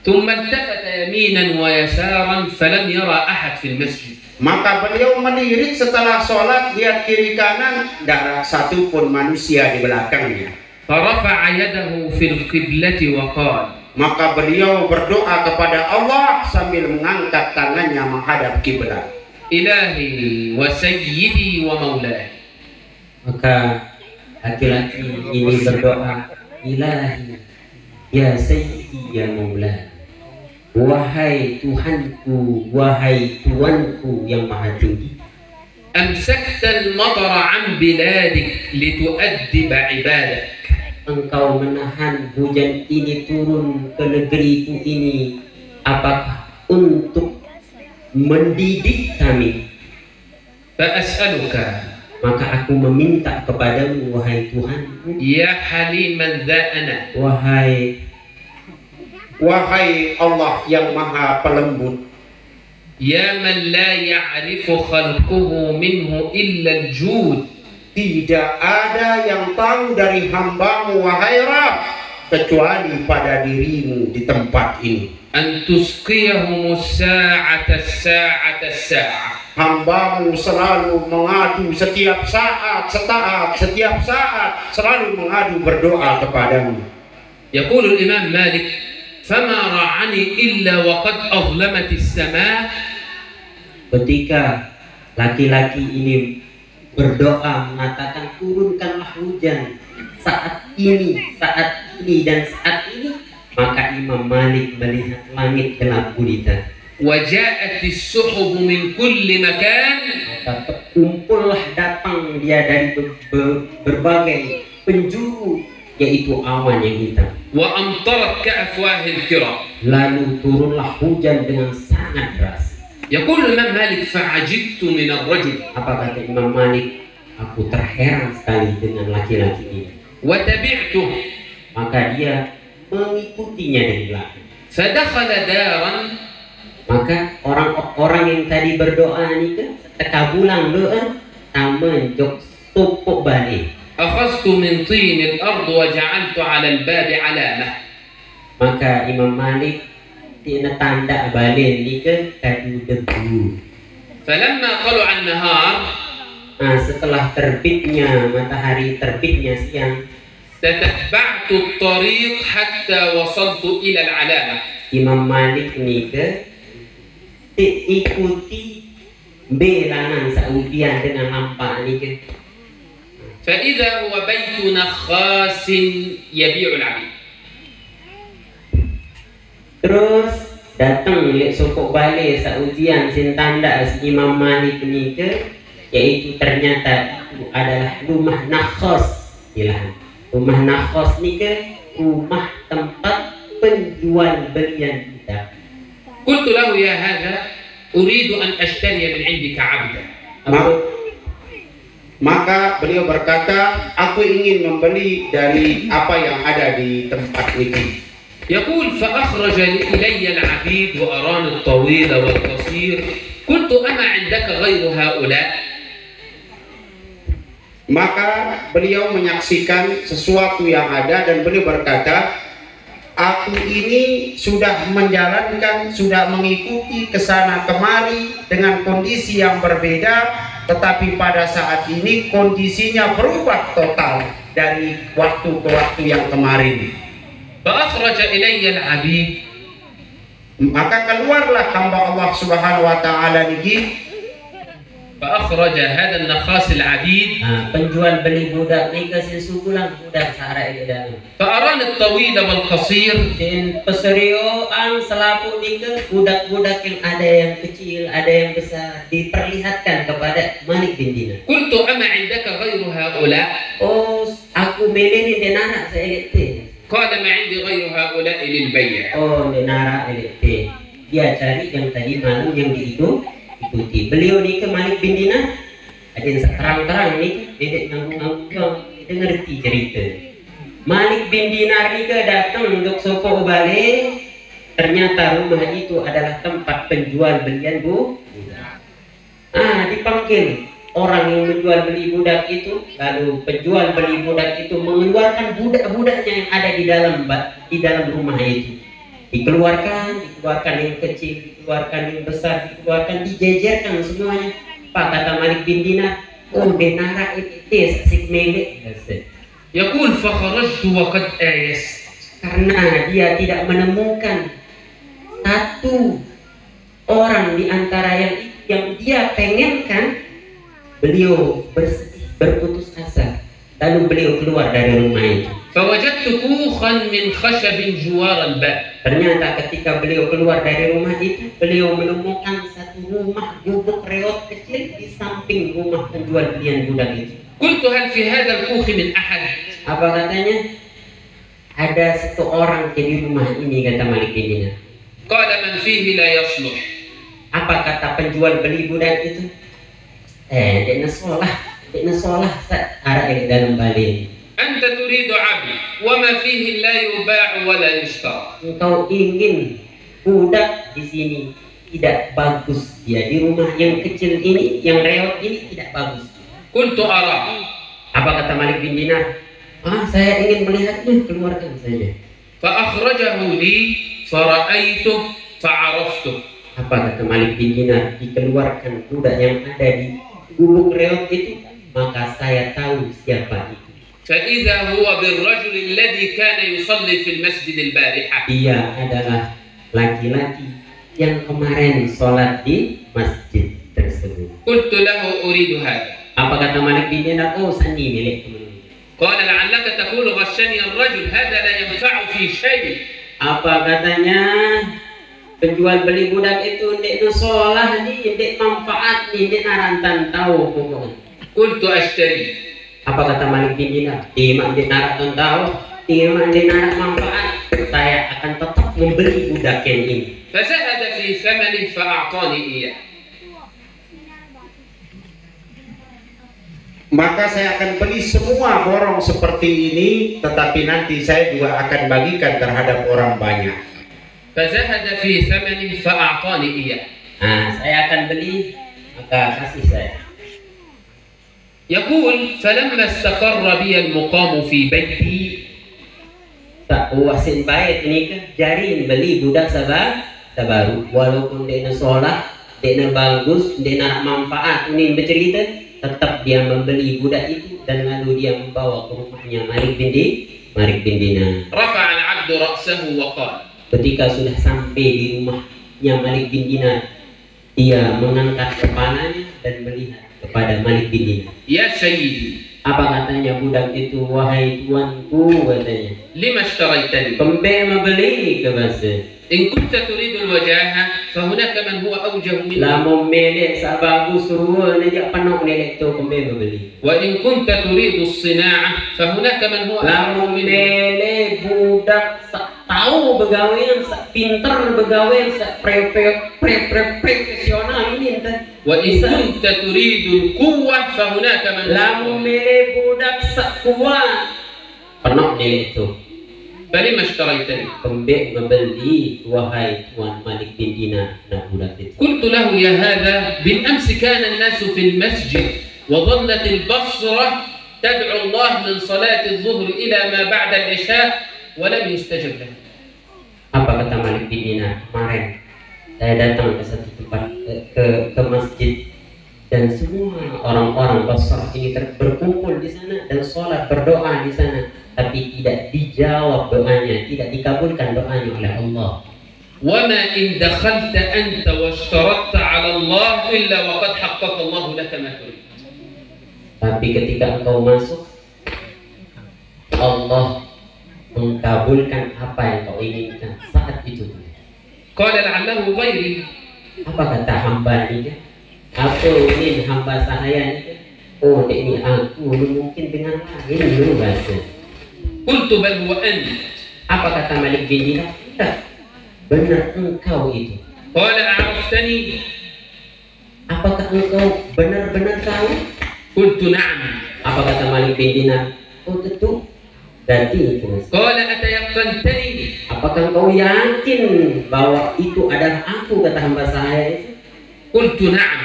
S1: ثم التفت يمينا ويسارا فلم يرى أحد في المسجد.
S2: Maka beliau melirik setelah sholat, lihat kiri kanan, tidak ada satupun manusia di belakangnya.
S1: فرفع يده في القبلة وقال.
S2: Maka beliau berdoa kepada Allah sambil mengangkat tangannya menghadap kiblat.
S1: إلهي وسيدي ومولاي.
S3: Maka laki-laki ini berdoa, Ilahi, ya Sayyidi, ya Maula. Wahai Tuhanku, wahai Tuanku yang maha tinggi.
S1: أمسكت المطر عن بلادك لتؤدب عبادك.
S3: Engkau menahan hujan ini turun ke negeriku ini, apakah untuk mendidik kami?
S1: فأسألك
S3: Maka aku meminta kepadamu, wahai Tuhanku,
S1: يا حليما ذا أنا.
S2: Wahai Allah yang maha pelembut,
S1: يا من لا يعرف خلقه منه إلا الجود.
S2: tidak ada yang tahu dari hambamu wahai Rabb kecuali pada dirimu di tempat ini.
S1: أن تسقيهم الساعة الساعة الساعة.
S2: Hambamu selalu mengadu setiap saat, setiap saat selalu mengadu berdoa kepadamu.
S1: يقول الإمام مالك فما رعني إلا وقد أظلمت السماء.
S3: Ketika laki-laki ini berdoa mengatakan turunkanlah hujan saat ini dan saat ini, maka Imam Malik melihat langit gelap gulita.
S1: وجاءت السحب من كل مكان.
S3: Maka terkumpullah datang dia dari berbagai penjuru, yaitu awan yang hitam.
S1: وأمطرت كأفواه الكرام.
S3: Lalu turunlah hujan dengan sangat deras.
S1: يقول الإمام مالك فعجبت من الرجل.
S3: Apa kata Imam Malik? Aku terheran sekali dengan laki-laki ini.
S1: وتبعته.
S3: Maka dia mengikutinya dari belakang.
S1: فدخل دارا.
S3: Maka orang-orang yang tadi berdoa ini kan tekabulang doa taman jok topok balik.
S1: أخذت من طين الأرض وجعلت على الباب علامة.
S3: Maka Imam Malik tina tanda balik ni kan kadu debu.
S1: فلما طلع النهار.
S3: Setelah terbitnya matahari, terbitnya siang,
S1: تتبعت الطريق حتى وصلت إلى العلامة.
S3: Imam Malik ni ke ikuti belanan saudian dengan lampa ni ke.
S1: فإذا هو بيت نخاس يبيع العبيد.
S3: Terus datang sokok balik saudian sin tanda si Imam Malik ni ke, yaitu ternyata itu adalah rumah nakhos. Rumah nakhos ni ke rumah tempat penjual belian budak.
S1: قلت له يا هذا أريد أن أشتري من عندك عبدا.
S2: Maka beliau berkata, aku ingin membeli dari apa yang ada di tempat ini.
S1: يقول فأخرج إلي العبيد وأراني الطويل والقصير قلت أما عندك غير هؤلاء.
S2: Maka beliau menyaksikan sesuatu yang ada dan beliau berkata, aku ini sudah menjalankan, sudah mengikuti kesana kemari dengan kondisi yang berbeda, tetapi pada saat ini kondisinya berubah total dari waktu ke waktu yang kemarin.
S1: فأخرج إلي العبيد.
S2: Maka keluarlah hamba Allah Subhanahu wa taala ini.
S1: فأخرج هذا النخاس العبيد.
S3: Penjual beli budak ni kasih sukulang budak sehara ini dalam.
S1: فأراني الطويل والقصير.
S3: Dan peserio ang selapu ni ke budak-budak yang ada yang kecil, ada yang besar diperlihatkan kepada Malik bin Dinar.
S1: قلت أما عندك غير هؤلاء.
S3: Oh, aku milih ni denara saya lihat.
S1: قال ما عندي غير هؤلاء للبيع.
S3: Oh, denara LT. Dia cari yang tadi malam yang ikuti. Beliau ni ke Malik bin Dinar ada yang terang-terang ni dedek nganggung-nganggung dia ngerti cerita. Malik bin Dinar ni ke datang untuk sopo balik, ternyata rumah itu adalah tempat penjual belian budak. Dipanggil orang yang menjual beli budak itu, lalu penjual beli budak itu mengeluarkan budak-budaknya yang ada di dalam rumah itu. Dikeluarkan yang kecil, dikeluarkan yang besar, dikeluarkan, dijejerkan semuanya. Pak, kata Malik bin Dinar, oh denara itu asik melek.
S1: يقول فخرجت وقد آيست.
S3: Karena dia tidak menemukan satu orang di antara yang dia pengenkan, beliau bersedih, berputus asa. Lalu beliau keluar dari rumah itu.
S1: فوجدت كوخا من خشب جوار الباب.
S3: Ternyata ketika beliau keluar dari rumah itu, beliau menemukan satu rumah gubuk reot kecil di samping rumah penjual belian budak itu.
S1: قلت هل في هذا الكوخ من أحد؟
S3: Apa katanya? Ada satu orang di rumah ini, kata Malik bin Dinar.
S1: قال من فيه لا يصلح.
S3: Apa kata penjual beli budak itu? Dia nasolah arah di dalam balik.
S1: أنت تريد عبد وما فيه لا يباع ولا يشترى.
S3: Engkau ingin budak di sini tidak bagus, dia di rumah yang kecil ini, yang reot ini tidak bagus.
S1: قلت أرى.
S3: Apa kata Malik bin Dinar? Saya ingin melihatnya, keluarkan saja.
S1: فأخرجه لي فرأيته فعرفته.
S3: Apa kata Malik bin Dinar? Dikeluarkan budak yang ada di gubuk reot itu, maka saya tahu siapa itu.
S1: فإذا هو بالرجل الذي كان يصلي في المسجد البارحة.
S3: Dia adalah laki-laki yang kemarin sholat di masjid tersebut.
S1: قلت له أريد هذا.
S3: Apa kata Malik bin Dinar? Oh, sani milik teman.
S1: قال لعلك تقول غشني الرجل هذا لا ينفع في شيء.
S3: Apa katanya? Penjual beli budak itu ndek sholat ni, ndek manfaat ni, ndek narantan tahu pokoknya.
S1: قلت أشتري.
S3: Apa kata Malik bin Dinar? Timak ndek narantan tahu, timak ndek narantan manfaat. Saya akan tetap membeli budak yang ini.
S1: فزهد في ثمنه فأعطاني إياه.
S2: Maka saya akan beli semua borong seperti ini, tetapi nanti saya juga akan bagikan terhadap orang banyak.
S1: فزهد في ثمنه فأعطاني إياه.
S3: Saya akan beli, maka kasih saya.
S1: يقول فلما استقر بي المقام في بيتي.
S3: Tak puasin baik ini kan, jarin beli budak sabaru. Walaupun dia nak sholat, dia nak bagus, dia nak manfaat, ini bercerita, tetap dia membeli budak itu dan lalu dia membawa ke rumahnya Malik bin Dinar.
S1: رفع العبد رأسه وقال.
S3: Ketika sudah sampai di rumahnya Malik bin Dinar, dia mengangkat kepalanya dan melihat kepada Malik bin Dinar.
S1: يا سيدي.
S3: Apa katanya budak itu? Wahai tuanku, katanya.
S1: لما اشتريتني؟
S3: Pembe membeli ke bahasa.
S1: إن كنت تريد الوجاهة فهناك من هو أوجه منك.
S3: Lama melek sabagus ruwa nejak panok nelek tu pembe membeli.
S1: وإن كنت تريد الصناعة فهناك من هو
S3: Lama melek budak tahu begawean, pinter begawean, profesional ini entah.
S1: Wa in kunta turidul quwwah fa hunaka man
S3: lamu milih budak sak kuat penuh dia itu.
S1: Falima ishtaraitani?
S3: Pembek membeli wahai Tuan Malik bin Dinar dan budak itu.
S1: قلت له يا هذا بالأمس كان الناس في المسجد وظلت البصرة تدعو الله من صلاة الظهر إلى ما بعد العشاء ولم يستجب له.
S3: Apa kata Malik bin Dinar? Kemarin saya datang ke satu tempat ke masjid dan semua orang-orang Basrah ini berkumpul di sana dan sholat berdoa di sana, tapi tidak dijawab doanya, tidak dikabulkan doanya oleh Allah.
S1: وما إن دخلت أنت واشترطت على الله إلا وقد حقق الله لك ما تريد.
S3: Tapi ketika engkau masuk, Allah mengkabulkan apa yang kau inginkan saat itu.
S1: قال لعله غيري.
S3: Apa kata hamba ini? Aku ini hamba saya ini. Oh, ini aku mungkin dengan lain dulu bahasa.
S1: قلت بل هو أنت.
S3: Apa kata Malik bin Dinar? Tidak, benar engkau itu.
S1: قال أعرفتني.
S3: Apakah engkau benar-benar tahu?
S1: قلت نعم.
S3: Apa kata Malik bin Dinar? Oh tentu. Berarti itu.
S1: قال أتيقنتني.
S3: Apakah engkau yakin bahwa itu adalah aku, kata hamba saya itu?
S1: قلت نعم.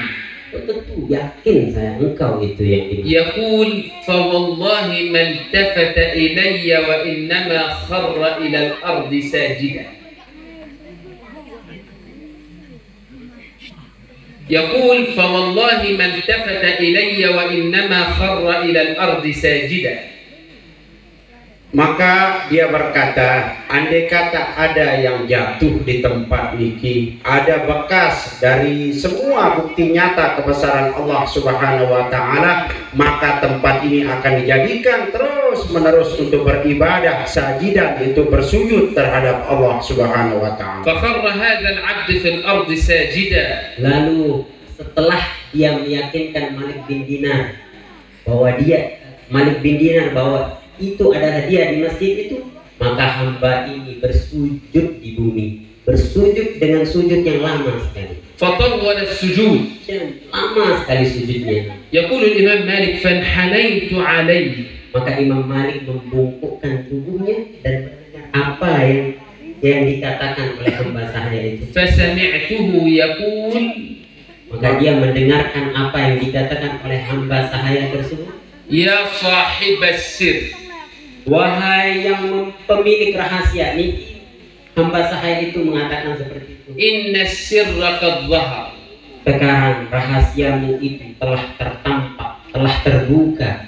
S3: Oh, tentu yakin saya engkau itu yang ini.
S1: يقول فوالله ما التفت إلي وإنما خر إلى الأرض ساجدا. يقول فوالله ما التفت إلي وإنما خر إلى الأرض ساجدا.
S2: Maka dia berkata, andai kata ada yang jatuh di tempat niki, ada bekas dari semua bukti nyata kebesaran Allah Subhanahu wa Ta'ala, maka tempat ini akan dijadikan terus menerus untuk beribadah, sajidan, itu bersujud terhadap Allah Subhanahu wa Ta'ala.
S1: فخر هذا العبد في الأرض ساجدا.
S3: Lalu setelah dia meyakinkan Malik bin Dinar bahwa itu adalah dia di masjid itu, maka hamba ini bersujud di bumi, bersujud dengan sujud yang lama sekali.
S1: فطول السجود.
S3: Dan lama sekali sujudnya.
S1: يقول الإمام مالك فانحنيت عليه.
S3: Maka Imam Malik membungkukkan tubuhnya dan mendengar apa yang dikatakan oleh hamba sahaya itu.
S1: فسمعته يقول.
S3: Maka dia mendengarkan apa yang dikatakan oleh hamba sahaya tersebut.
S1: Ya sahib as-sir.
S3: Wahai yang pemilik rahasia ini, hamba sahaya itu mengatakan seperti itu.
S1: Inna sirra qad dhahar.
S3: Sekarang rahasiamu itu telah tertampak, telah terbuka.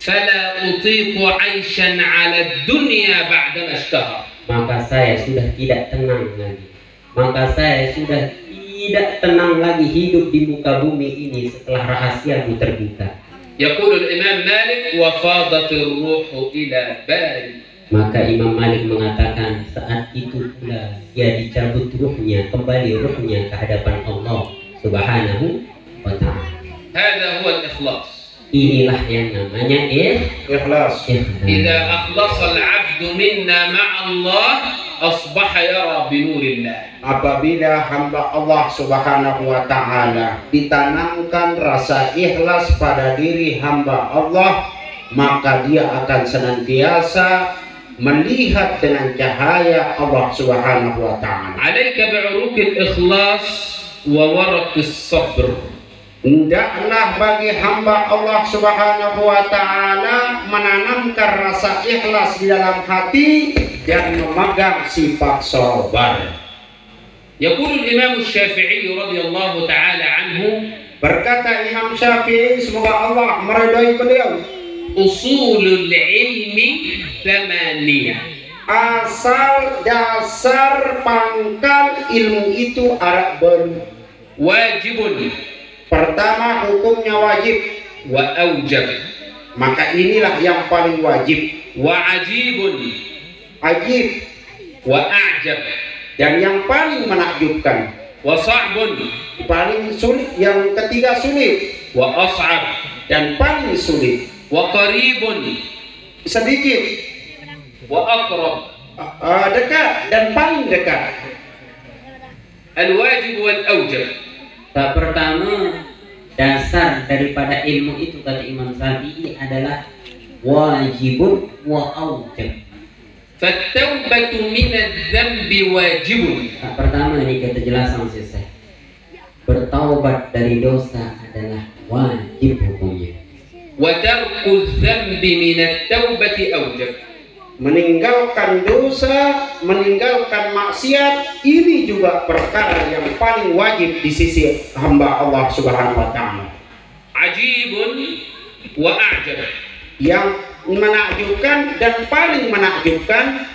S1: Fala utiqu 'aishan 'ala ad-dunya ba'da ma ishtahar.
S3: Maka saya sudah tidak tenang lagi. Maka saya sudah tidak tenang lagi hidup di muka bumi ini setelah rahasiamu terbuka.
S1: Yaqulu al-Imam Malik wa fadat ar-ruhu ila bari.
S3: Maka Imam Malik mengatakan saat itu pula dia dicabut ruhnya, kembali ruhnya ke hadapan Allah Subhanahu wa ta'ala.
S1: Hada huwa al-ikhlas.
S3: Inilah yang namanya
S2: Ikhlas.
S1: Idza akhlasa al-'abdu minna ma'a Allah asbaha yara bi nurillah.
S2: Apabila hamba Allah Subhanahu wa ta'ala ditanamkan rasa ikhlas pada diri hamba Allah, maka dia akan senantiasa melihat dengan cahaya Allah Subhanahu wa ta'ala.
S1: Alaika bi'uruq al-ikhlas wa waraq as-sabr.
S2: Hendaklah bagi hamba Allah Subhanahu wa ta'ala menanamkan rasa ikhlas di dalam hati dan memegang sifat sabar.
S1: Yaqulu al-Imam Syafi'i radhiyallahu ta'ala anhu,
S2: berkata Imam Syafi'i, semoga Allah meridai beliau,
S1: usulul ilmi thamaniyah.
S2: asal dasar pangkal ilmu itu ada baru.
S1: Wajibun.
S2: Pertama, hukumnya wajib.
S1: Wa aujab.
S2: Maka inilah yang paling wajib.
S1: Wa ajibun.
S2: Ajib.
S1: Wa a'jab.
S2: Dan yang paling menakjubkan.
S1: Wa sa'bun.
S2: Paling sulit. Yang ketiga sulit.
S1: Wa as'ab.
S2: Dan paling sulit.
S1: Wa qaribun.
S2: Sedikit.
S1: Wa aqrab.
S2: Dekat dan paling dekat.
S1: Al-wajib wal aujab.
S3: Pertama dasar daripada ilmu itu kata Imam Syafi'i adalah wajibun wa aujab.
S1: Fattaubatu minadz dzambi wajibun.
S3: Nah, pertama ini kita jelasan selesai. Bertaubat dari dosa adalah wajib hukumnya.
S1: Wa tarku dzambi minat taubati aujab.
S2: Meninggalkan dosa, meninggalkan maksiat, ini juga perkara yang paling wajib di sisi hamba Allah Subhanahu wa taala.
S1: Ajibun wa a'jab.
S2: Yang menakjubkan dan paling menakjubkan,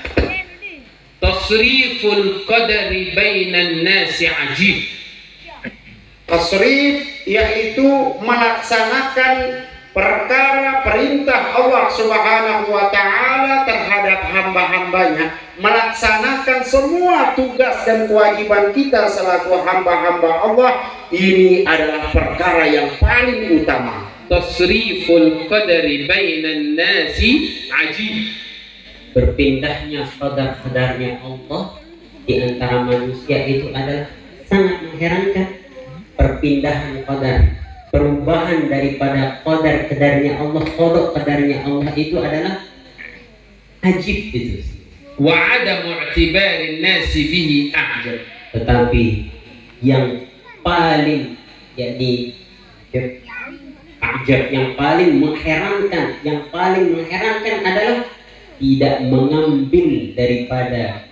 S1: tasriful qadari bainan nasi ajib.
S2: tasrif yaitu melaksanakan perkara perintah Allah Subhanahu wa taala terhadap hamba-hambanya, melaksanakan semua tugas dan kewajiban kita selaku hamba-hamba Allah, ini adalah perkara yang paling utama.
S1: Tasriful qadari bainan nasi ajib.
S3: Berpindahnya qadar-qadarnya Allah di antara manusia itu adalah sangat mengherankan. Perpindahan qadar, perubahan daripada qadar-qadarnya Allah, qada-qadarnya Allah itu adalah ajib itu.
S1: Wa adamu i'tibarin nasi bihi a'jab.
S3: Tetapi yang paling yakni ajab, yang paling mengherankan adalah tidak mengambil daripada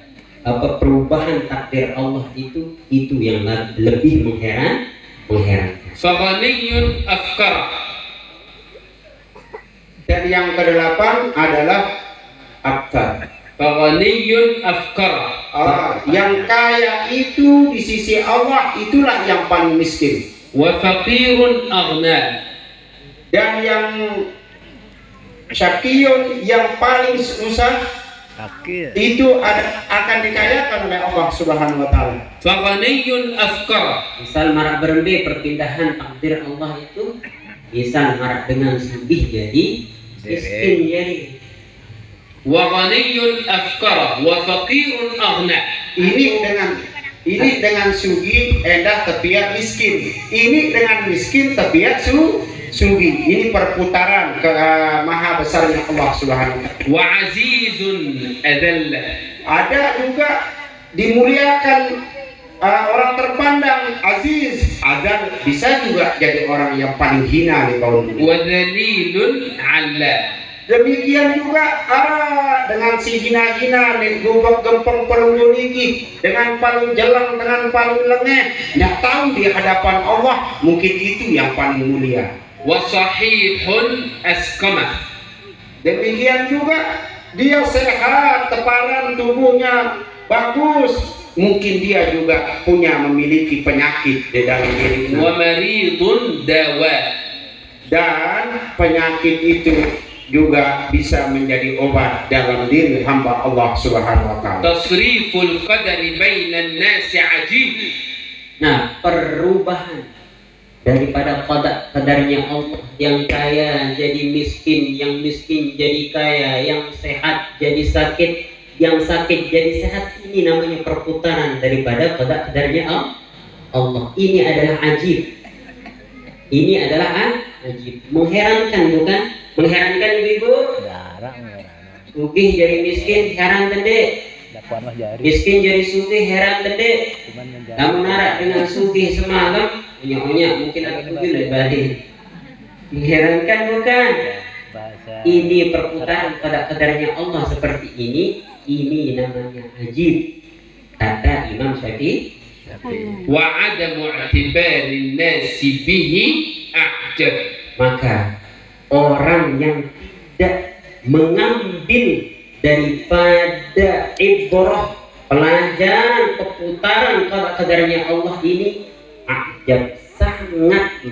S3: perubahan takdir Allah itu yang lebih mengherankan.
S1: Faghaniyun afkara.
S2: Dan yang kedelapan adalah afkar.
S1: Faghaniyun afkara.
S2: Yang kaya itu di sisi Allah itulah yang paling miskin.
S1: Wa faqirun aghna.
S2: Dan yang syakiyun, yang paling susah, itu akan dikayakan oleh Allah Subhanahu wa taala.
S1: Faghaniyun afkara.
S3: Misal marak berembe perpindahan takdir Allah itu, misal marak dengan sugih jadi miskin jadi.
S1: Wa ghaniyun afkara wa faqirun aghna.
S2: Ini dengan sugi edah tepiat miskin. Ini dengan miskin tepiat sugi. Ini perputaran ke maha besarnya Allah Subhanahu wa taala.
S1: Wa azizun adalla.
S2: Ada juga dimuliakan orang terpandang, aziz, adal, bisa juga jadi orang yang paling hina di kaum ini.
S1: Wa dhalilun 'alla.
S2: Demikian juga dengan si hina-hina nih gubak gempeng perlu niki, dengan paling jelang, dengan paling lengeh, nggak tahu di hadapan Allah, mungkin itu yang paling mulia.
S1: Wa sahihun asqamah.
S2: Demikian juga dia sehat, teparan tubuhnya bagus, mungkin dia juga memiliki penyakit di dalam dirinya.
S1: Wa maridun dawa.
S2: Dan penyakit itu juga bisa menjadi obat dalam diri hamba Allah Subhanahu wa taala.
S1: Tasriful qadari bainan nasi ajib.
S3: Nah, perubahan daripada qadarnya Allah, yang kaya jadi miskin, yang miskin jadi kaya, yang sehat jadi sakit, yang sakit jadi sehat, ini namanya perputaran daripada qadarnya Allah. Ini adalah ajib. Ini adalah ajib. Mengherankan bukan? Mengherankan ibu-ibu? Sugih jadi miskin, heran tende. Miskin jadi sugih, heran tende. Kamu narak dengan sugih semalam, punya mungkin aku lebih balik. Mengherankan bukan? Ini perputaran pada kadarnya Allah seperti ini namanya ajib, kata Imam Syafi'i.
S1: Wa adamu i'tibarin nasi bihi a'jab.
S3: Maka orang yang tidak mengambil daripada ibrah, pelajaran perputaran kadarnya Allah ini, ajab, sangat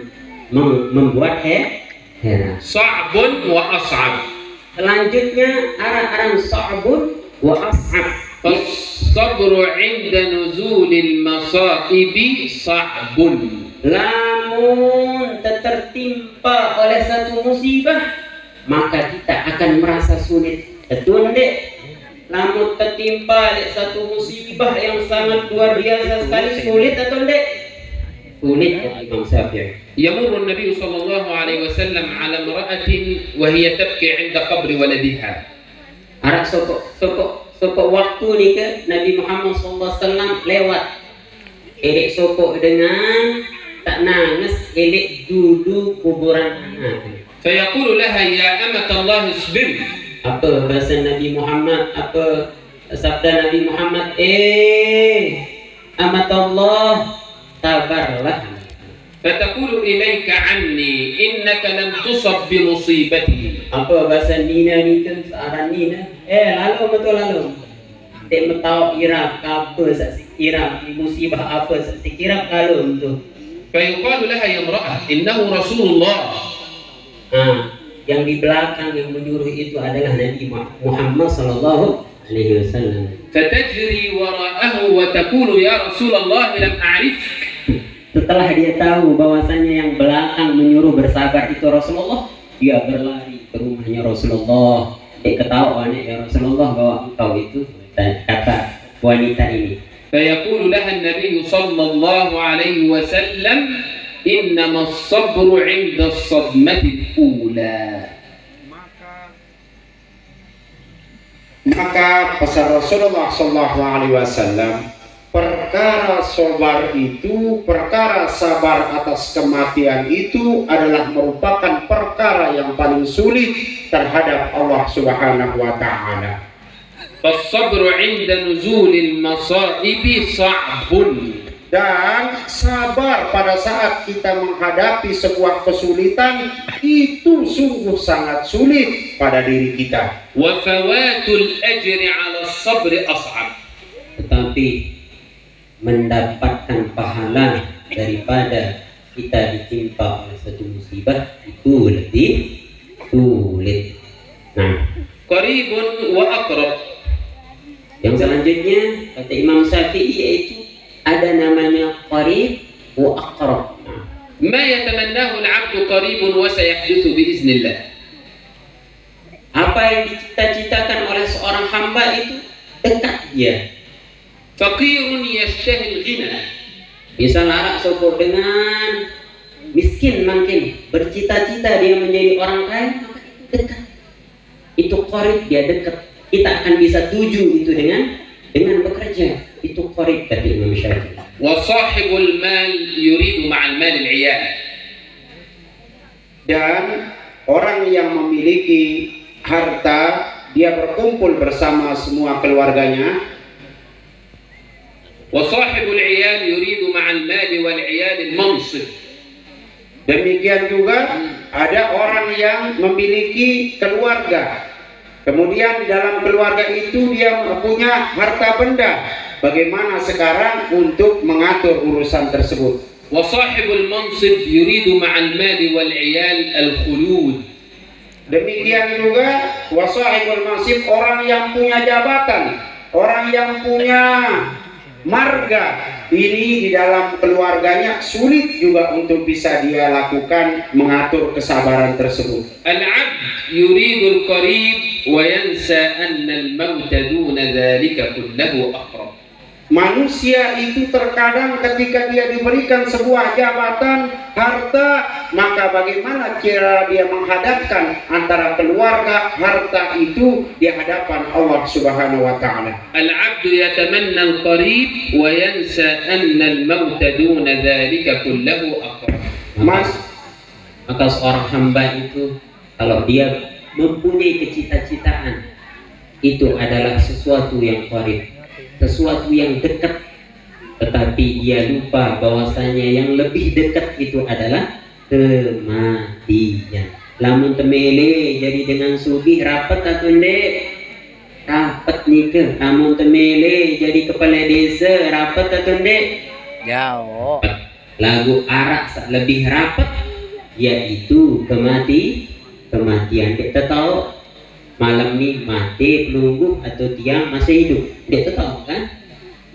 S3: membuat heran.
S1: Sa'bun wa as'ab.
S3: Selanjutnya arah-arah sa'bun wa as'ab.
S1: As-sabru 'inda nuzulil masaibi sa'bun.
S3: Lamun tertimpa oleh satu musibah, maka kita akan merasa sulit. Betul dek? Lamun tertimpa oleh satu musibah yang sangat luar biasa sekali, sulit atau dek? kulit Imam Syafi'i.
S1: يمر النبي صلى الله عليه وسلم على امرأة وهي تبكي عند قبر ولدها.
S3: Arak sopok waktu ni ke Nabi Muhammad SAW lewat. Elek sopok dengan tak nangis, elek duduk kuburan anak.
S1: فيقول لها يا أمة الله اصبري.
S3: Apa bahasa Nabi Muhammad? Apa sabda Nabi Muhammad? Amat Allah, sabarlah.
S1: فتقول إليك عني إنك لم تصب بمصيبتي.
S3: Apa bahasa Nina ni kan searah Nina? Lalu betul lalu. Tak tahu irap apa saksi irap musibah apa saksi kirap lalu tu.
S1: فيقال لها يا امرأة إنه رسول الله.
S3: Yang di belakang yang menyuruh itu adalah Nabi Muhammad sallallahu alaihi wasallam.
S1: فتجري وراءه وتقول يا رسول الله لم أعرفك.
S3: Setelah dia tahu bahwasannya yang belakang menyuruh bersabar itu Rasulullah, dia berlari ke rumahnya Rasulullah. Dia ketahuan ya Rasulullah bahwa engkau itu, kata wanita ini.
S1: فيقول لها النبي صلى الله عليه وسلم إنما الصبر عند الصدمة الأولى.
S2: Maka pesan Rasulullah Sallallahu Alaihi Wasallam, perkara sabar itu, perkara sabar atas kematian itu adalah merupakan perkara yang paling sulit terhadap Allah Subhanahu Wa Taala.
S1: فالصبر عند نزول المصائب صعب.
S2: Dan sabar pada saat kita menghadapi sebuah kesulitan itu sungguh sangat sulit pada diri kita.
S1: وفوات الأجر على الصبر أصعب.
S3: Tetapi mendapatkan pahala daripada kita ditimpa oleh satu musibah itu lebih sulit. Nah,
S1: قريب وأقرب.
S3: yang selanjutnya kata Imam Syafi'i yaitu ada namanya qarib wa aqrab.
S1: ما يتمناه العبد قريب وسيحدث بإذن الله.
S3: Apa yang dicita-citakan oleh seorang hamba itu dekat dia.
S1: فقير يشتهي الغنى.
S3: Misal arak sopor dengan miskin makin bercita-cita dia menjadi orang kaya, maka itu dekat. Itu qarib, dia dekat. Kita akan bisa tuju itu dengan bekerja. Itu qarib kata Imam Syafi'i.
S1: وصاحب المال يريد مع المال العيال.
S2: Dan orang yang memiliki harta, dia berkumpul bersama semua keluarganya.
S1: وصاحب العيال يريد مع المال والعيال المنصب.
S2: Demikian juga ada orang yang memiliki keluarga, kemudian di dalam keluarga itu dia punya harta benda. Bagaimana sekarang untuk mengatur urusan tersebut?
S1: وصاحب المنصب يريد مع المال والعيال الخلود.
S2: Demikian juga wasahibul mansib, orang yang punya jabatan, orang yang punya marga, ini di dalam keluarganya sulit juga untuk bisa dia lakukan mengatur kesabaran tersebut.
S1: العبد يريد القريب وينسى أن الموت دون ذلك كله أقرب.
S2: Manusia itu terkadang ketika dia diberikan sebuah jabatan, harta, maka bagaimana cara dia menghadapkan antara keluarga, harta itu di hadapan Allah Subhanahu wa taala.
S1: العبد يتمنى القريب وينسى أن الموت دون ذلك كله أقرب.
S3: Maka seorang hamba itu kalau dia mempunyai kecita-citaan itu adalah sesuatu yang qarib, sesuatu yang dekat, tetapi dia lupa bahwasanya yang lebih dekat itu adalah kematian. Lamun temele jadi dengan sugih rapat atau ndek? Rapat nikah. Lamun temele jadi kepala desa rapat atau ndek?
S4: Jauh.
S3: Lagu arak lebih rapat, yaitu kematian. Kita tahu malam ini mati pelungguh atau tiang masih hidup, dia tahu kan?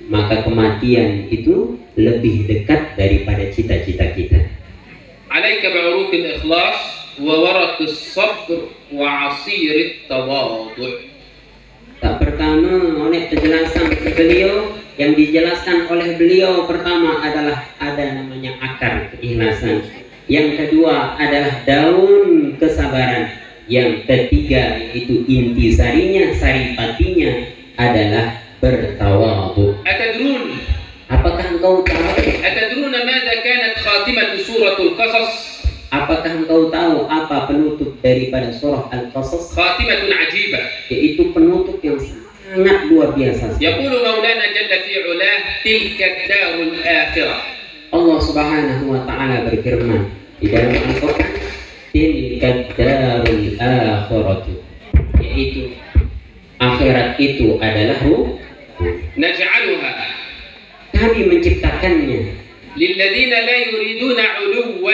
S3: Maka kematian itu lebih dekat daripada cita-cita kita.
S1: عليك بعروق الإخلاص وورق الصبر وعصير التواضع.
S3: Tak pertama oleh penjelasan beliau yang dijelaskan oleh beliau pertama adalah ada namanya akar keikhlasan. Yang kedua adalah daun kesabaran. Yang ketiga itu intisarinya, saripatinya adalah bertawadhu.
S1: أتدرون
S3: Apakah engkau tahu?
S1: أتدرون ماذا كانت خاتمة سورة القصص؟
S3: Apakah engkau tahu apa penutup daripada surah Al-Qasas?
S1: خاتمة عجيبة.
S3: Yaitu penutup yang sangat luar biasa.
S1: يقول مولانا جل في علاه: تلك الدار الآخرة.
S3: Allah Subhanahu wa taala berfirman di dalam Al-Qur'an, tilka darul akhiratu, yaitu akhirat itu adalah
S1: نجعلها
S3: kami menciptakannya,
S1: للذين لا يريدون علوا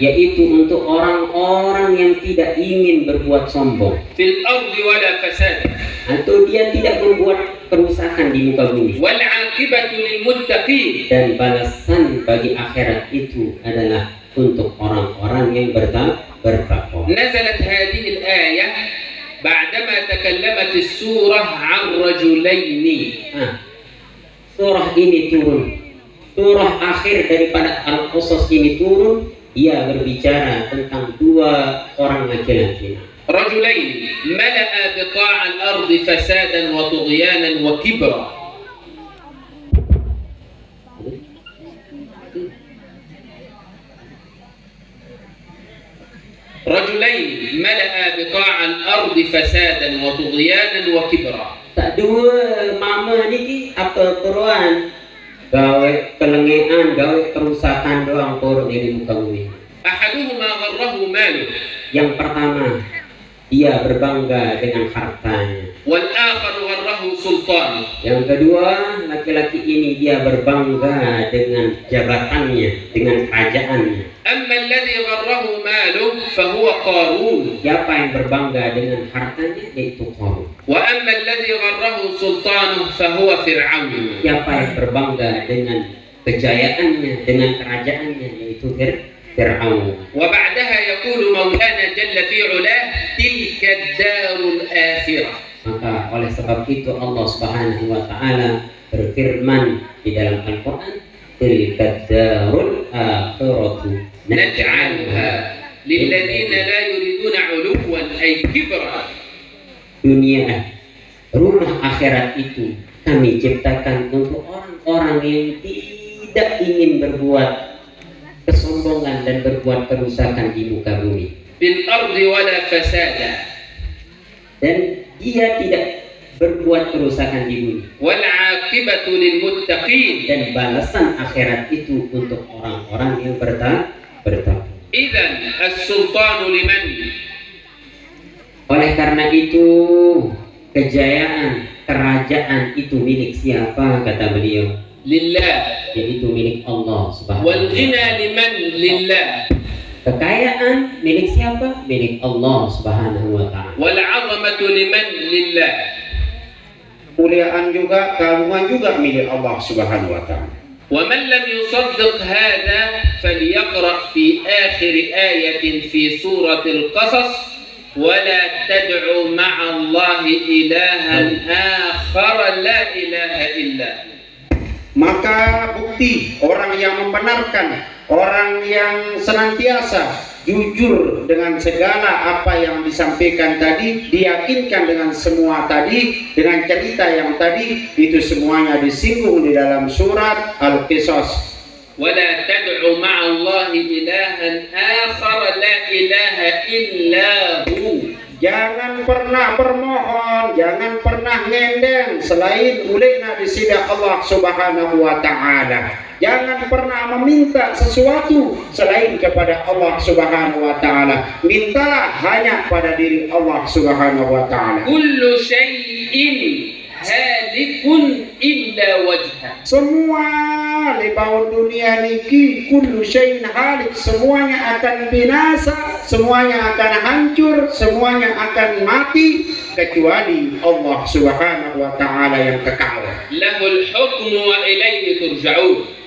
S3: yaitu untuk orang-orang yang tidak ingin berbuat sombong
S1: في الأرض ولا فساد
S3: atau dia tidak membuat kerusakan di muka bumi.
S1: والعاقبة للمتقين.
S3: Dan balasan bagi akhirat itu adalah untuk orang-orang yang bertakwa.
S1: نزلت هذه الآية بعدما تكلمت السورة عن رجلين.
S3: Surah ini turun, surah akhir daripada Al-Qasas ini turun, ia berbicara tentang dua orang laki-laki.
S1: رجلين ملأ بقاع الأرض فسادا وطغيانا وكبرا. رجلين ملأ بقاع الأرض فسادا وطغيانا وكبرا.
S3: Tak dua mama niki apa peruan gawe kelengean, gawe kerusakan doang turun di muka bumi.
S1: أحدهما غره ماله
S3: Yang pertama, dia berbangga dengan hartanya.
S1: والآخر غره سلطانه.
S3: Yang kedua, laki-laki ini dia berbangga dengan jabatannya, dengan kerajaannya.
S1: أما الذي غره ماله فهو قارون.
S3: Siapa yang berbangga dengan hartanya, yaitu Qarun.
S1: وأما الذي غره سلطانه فهو فرعون.
S3: Siapa yang berbangga dengan kejayaannya, dengan kerajaannya, yaitu Fir'aun.
S1: وبعدها يقول مولانا جل في علاه: تلك الدار الآخرة.
S3: Maka oleh sebab itu Allah Subhanahu wa taala berfirman di dalam Al-Qur'an, tilka darul akhiratu
S1: نجعلها للذين لا يريدون علوا أي كبرا.
S3: Dunia, rumah akhirat itu kami ciptakan untuk orang-orang yang tidak ingin berbuat kesombongan dan berbuat kerusakan di muka bumi.
S1: في الأرض ولا فسادا.
S3: Dan dia tidak berbuat kerusakan di bumi.
S1: والعاقبة للمتقين.
S3: Dan balasan akhirat itu untuk orang-orang yang bertakwa.
S1: إذن السلطان لمن؟
S3: Oleh karena itu, kejayaan, kerajaan itu milik siapa, kata beliau?
S1: لله.
S3: Yaitu milik Allah Subhanahu wa taala.
S1: والغنى لمن؟ لله.
S3: Kekayaan milik siapa? Milik Allah Subhanahu wa taala.
S1: والعظمة لمن؟ لله.
S2: Kemuliaan juga, keagungan juga milik Allah Subhanahu wa taala.
S1: ومن لم يصدق هذا فليقرأ في آخر آية في سورة القصص: ولا تدعوا مع الله إلها آخر لا إله إلا.
S2: Maka bukti orang yang membenarkan, orang yang senantiasa jujur dengan segala apa yang disampaikan tadi, diyakinkan dengan semua tadi, dengan cerita yang tadi, itu semuanya disinggung di dalam surat Al-Qasas.
S1: ولا تدعوا مع الله إلها آخر لا إله إلا هو.
S2: Jangan pernah bermohon, jangan pernah ngendeng selain ulena di sisi Allah Subhanahu wa taala. Jangan pernah meminta sesuatu selain kepada Allah Subhanahu wa taala. Mintalah hanya pada diri Allah Subhanahu wa taala.
S1: كل شيء هالك إلا وجهه.
S2: Semua libaun dunia niki kullu syai'in halik, semuanya akan binasa, semuanya akan hancur, semuanya akan mati, kecuali Allah Subhanahu wa taala yang kekal.
S1: Lahul hukmu wa ilaihi turja'un.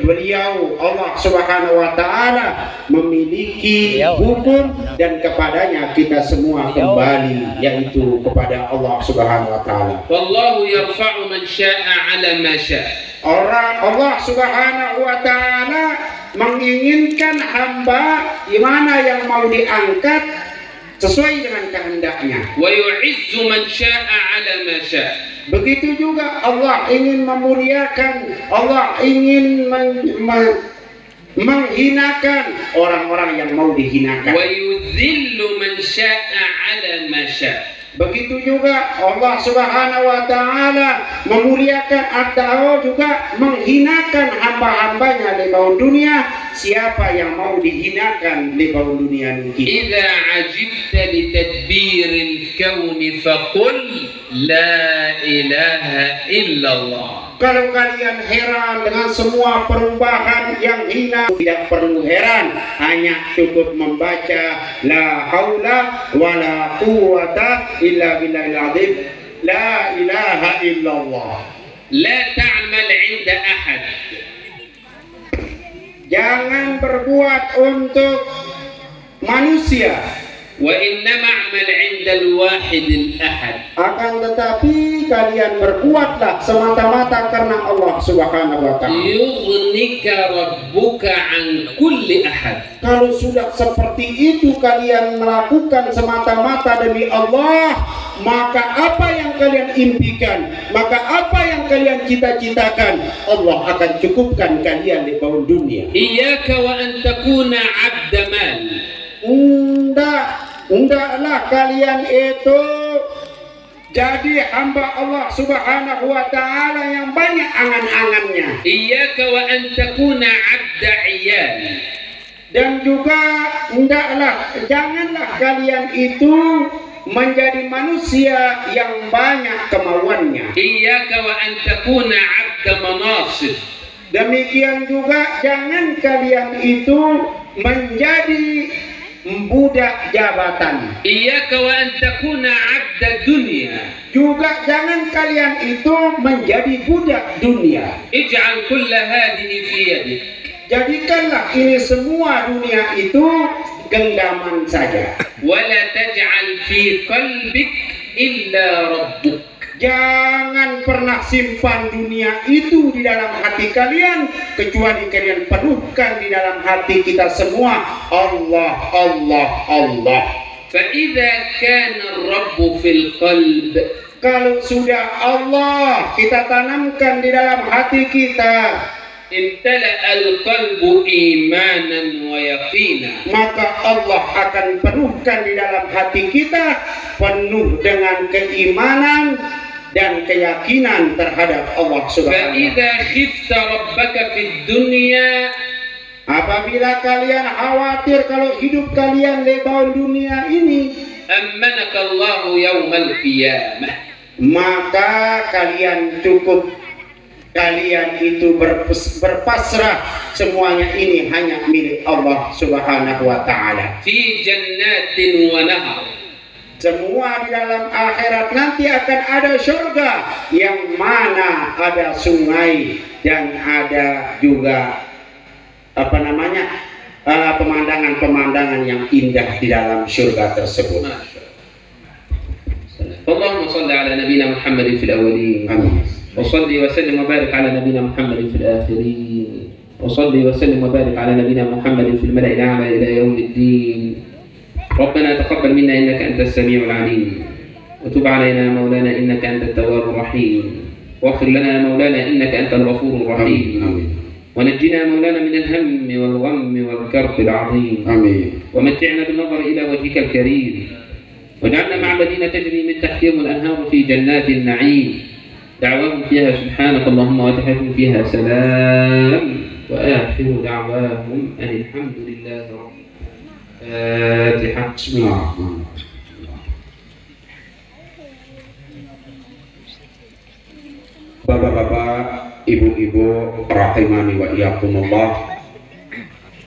S2: Beliau Allah Subhanahu wa taala memiliki hukum dan kepadanya kita semua kembali, yaitu kepada Allah Subhanahu wa taala.
S1: Wallahu yarfa'u man sya'a 'ala ma syaa'.
S2: Allah Subhanahu wa taala menginginkan hamba di mana yang mau diangkat sesuai dengan kehendaknya.
S1: Wa yu'izzu man sya'a 'ala ma syaa'.
S2: Begitu juga Allah ingin memuliakan, Allah ingin menghinakan orang-orang yang mau dihinakan.
S1: Wa yudhillu man sya'a 'ala ma syaa'.
S2: Begitu juga Allah Subhanahu wa taala memuliakan atau juga menghinakan hamba-hambanya di bawah dunia. Siapa yang mau dihinakan di bawah dunia ini?
S1: Idza ajibta li tadbiril kauni faqul la ilaha illallah.
S2: Kalau kalian heran dengan semua perubahan yang hina, tidak perlu heran, hanya cukup membaca la haula wala quwwata illa billahil azim, la ilaha illallah.
S1: La ta'mal 'inda ahad.
S2: Jangan berbuat untuk manusia,
S1: wa innama a'mal 'inda al-wahid al-ahad.
S2: Akan tetapi kalian berbuatlah semata-mata karena Allah Subhanahu wa taala.
S1: Yughnika rabbuka 'an kulli ahad.
S2: Kalau sudah seperti itu kalian melakukan semata-mata demi Allah, maka apa yang kalian impikan, maka apa yang kalian cita-citakan, Allah akan cukupkan kalian di bawah dunia.
S1: Iyyaka wa an takuna 'abda mal.
S2: Hendaklah kalian itu jadi hamba Allah Subhanahu wa taala yang banyak angan-angannya.
S1: Iyyaka wa an takuna 'abda 'iyal.
S2: Dan juga janganlah kalian itu menjadi manusia yang banyak kemauannya.
S1: Iyyaka wa an takuna 'abda manasib.
S2: Demikian juga jangan kalian itu menjadi budak jabatan.
S1: Iyyaka wa an takuna 'abda dunya.
S2: Juga jangan kalian itu menjadi budak dunia.
S1: Ij'al kulla hadhihi fi yadik.
S2: Jadikanlah ini semua dunia itu genggaman saja.
S1: Wala taj'al fi qalbik illa rabbuk.
S2: Jangan pernah simpan dunia itu di dalam hati kalian, kecuali kalian penuhkan di dalam hati kita semua Allah, Allah, Allah.
S1: Fa idza kana ar-rabb fil qalb.
S2: Kalau sudah Allah kita tanamkan di dalam hati kita,
S1: imtala al-qalbu imanan wa yaqina.
S2: Maka Allah akan penuhkan di dalam hati kita penuh dengan keimanan dan keyakinan terhadap Allah Subhanahu wa taala.
S1: Fa idza khifta rabbaka fid dunya.
S2: Apabila kalian khawatir kalau hidup kalian di bawah dunia ini,
S1: ammanaka Allahu yaumal qiyamah.
S2: Maka kalian itu berpasrah, semuanya ini hanya milik Allah Subhanahu wa taala.
S1: Fi jannatin wa nahar.
S2: Semua di dalam akhirat nanti akan ada surga yang mana ada sungai dan ada juga pemandangan-pemandangan yang indah di dalam surga tersebut.
S1: Allahumma shalli ala nabiyyina Muhammadin fil awwalin.
S2: Amin.
S1: وصلي وسلم وبارك على نبينا محمد في الآخرين وصلي وسلم وبارك على نبينا محمد في الملأ الأعلى إلى يوم الدين. ربنا تقبل منا إنك أنت السميع العليم وتب علينا مولانا إنك أنت التواب الرحيم واغفر لنا مولانا إنك أنت الغفور الرحيم. ونجنا مولانا من الهم والغم والكرب العظيم. ومتعنا بالنظر إلى وجهك الكريم واجعلنا مع الذين تجري من تحتهم الأنهار في جنات النعيم. دعواهم فيها سبحانك اللهم وتحيتهم فيها سلام وآخر دعواهم أن الحمد لله رب الفاتحة. بسم الله الرحمن الرحيم. Bapak-bapak, ibu-ibu rahimani wa iyyakumullah.